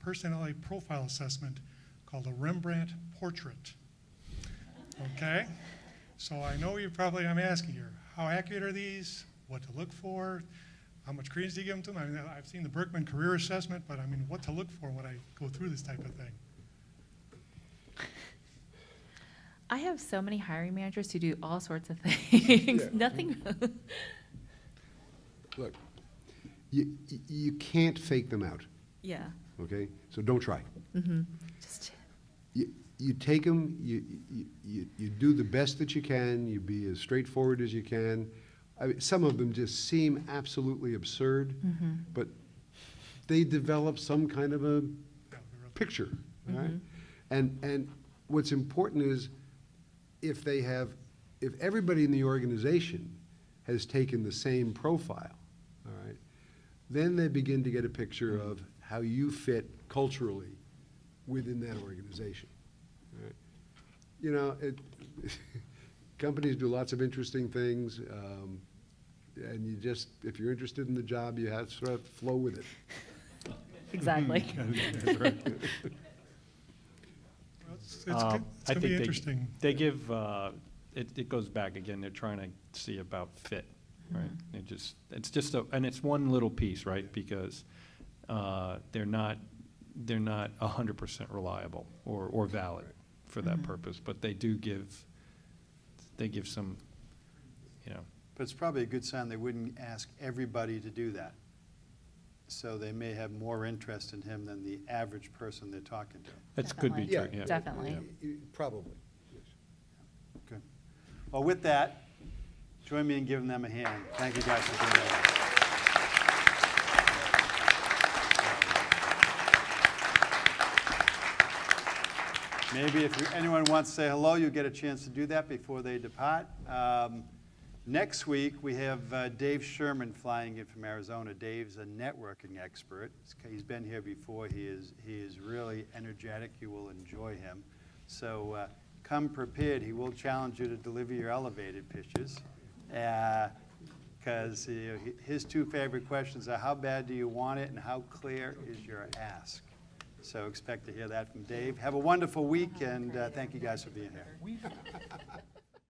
Q: personality profile assessment called a Rembrandt portrait. Okay, so I know I'm asking you, how accurate are these? What to look for? How much credence do you give them to them? I mean, I've seen the Berkman career assessment, but I mean, what to look for when I go through this type of thing?
G: I have so many hiring managers who do all sorts of things.
F: Yeah.
G: Nothing.
F: Look, you can't fake them out,
G: Yeah.
F: okay? So don't try.
G: Mm-hmm. Just.
F: You take them, you do the best that you can, you be as straightforward as you can. I mean, some of them just seem absolutely absurd, but they develop some kind of a picture, all right? And what's important is if everybody in the organization has taken the same profile, all right, then they begin to get a picture of how you fit culturally within that organization. Companies do lots of interesting things, and if you're interested in the job, you have to sort of flow with it.
G: Exactly.
E: That's right.
Q: It's going to be interesting.
E: They give, it goes back again, they're trying to see about fit, right? And it's one little piece, right? Because they're not 100% reliable or valid for that purpose, but they do give they give some, you know,
A: But it's probably a good sign they wouldn't ask everybody to do that. So they may have more interest in him than the average person they're talking to.
E: that could be true, yeah.
G: Definitely.
F: Probably.
A: Good. Well, with that, join me in giving them a hand. Thank you guys for doing that. Maybe if anyone wants to say hello, you'll get a chance to do that before they depart. Next week, we have Dave Sherman flying in from Arizona. Dave's a networking expert. He's been here before. He is really energetic. You will enjoy him. So come prepared. He will challenge you to deliver your elevated pitches. Because his two favorite questions are, how bad do you want it, and how clear is your ask? So expect to hear that from Dave. Have a wonderful week, and thank you guys for being here.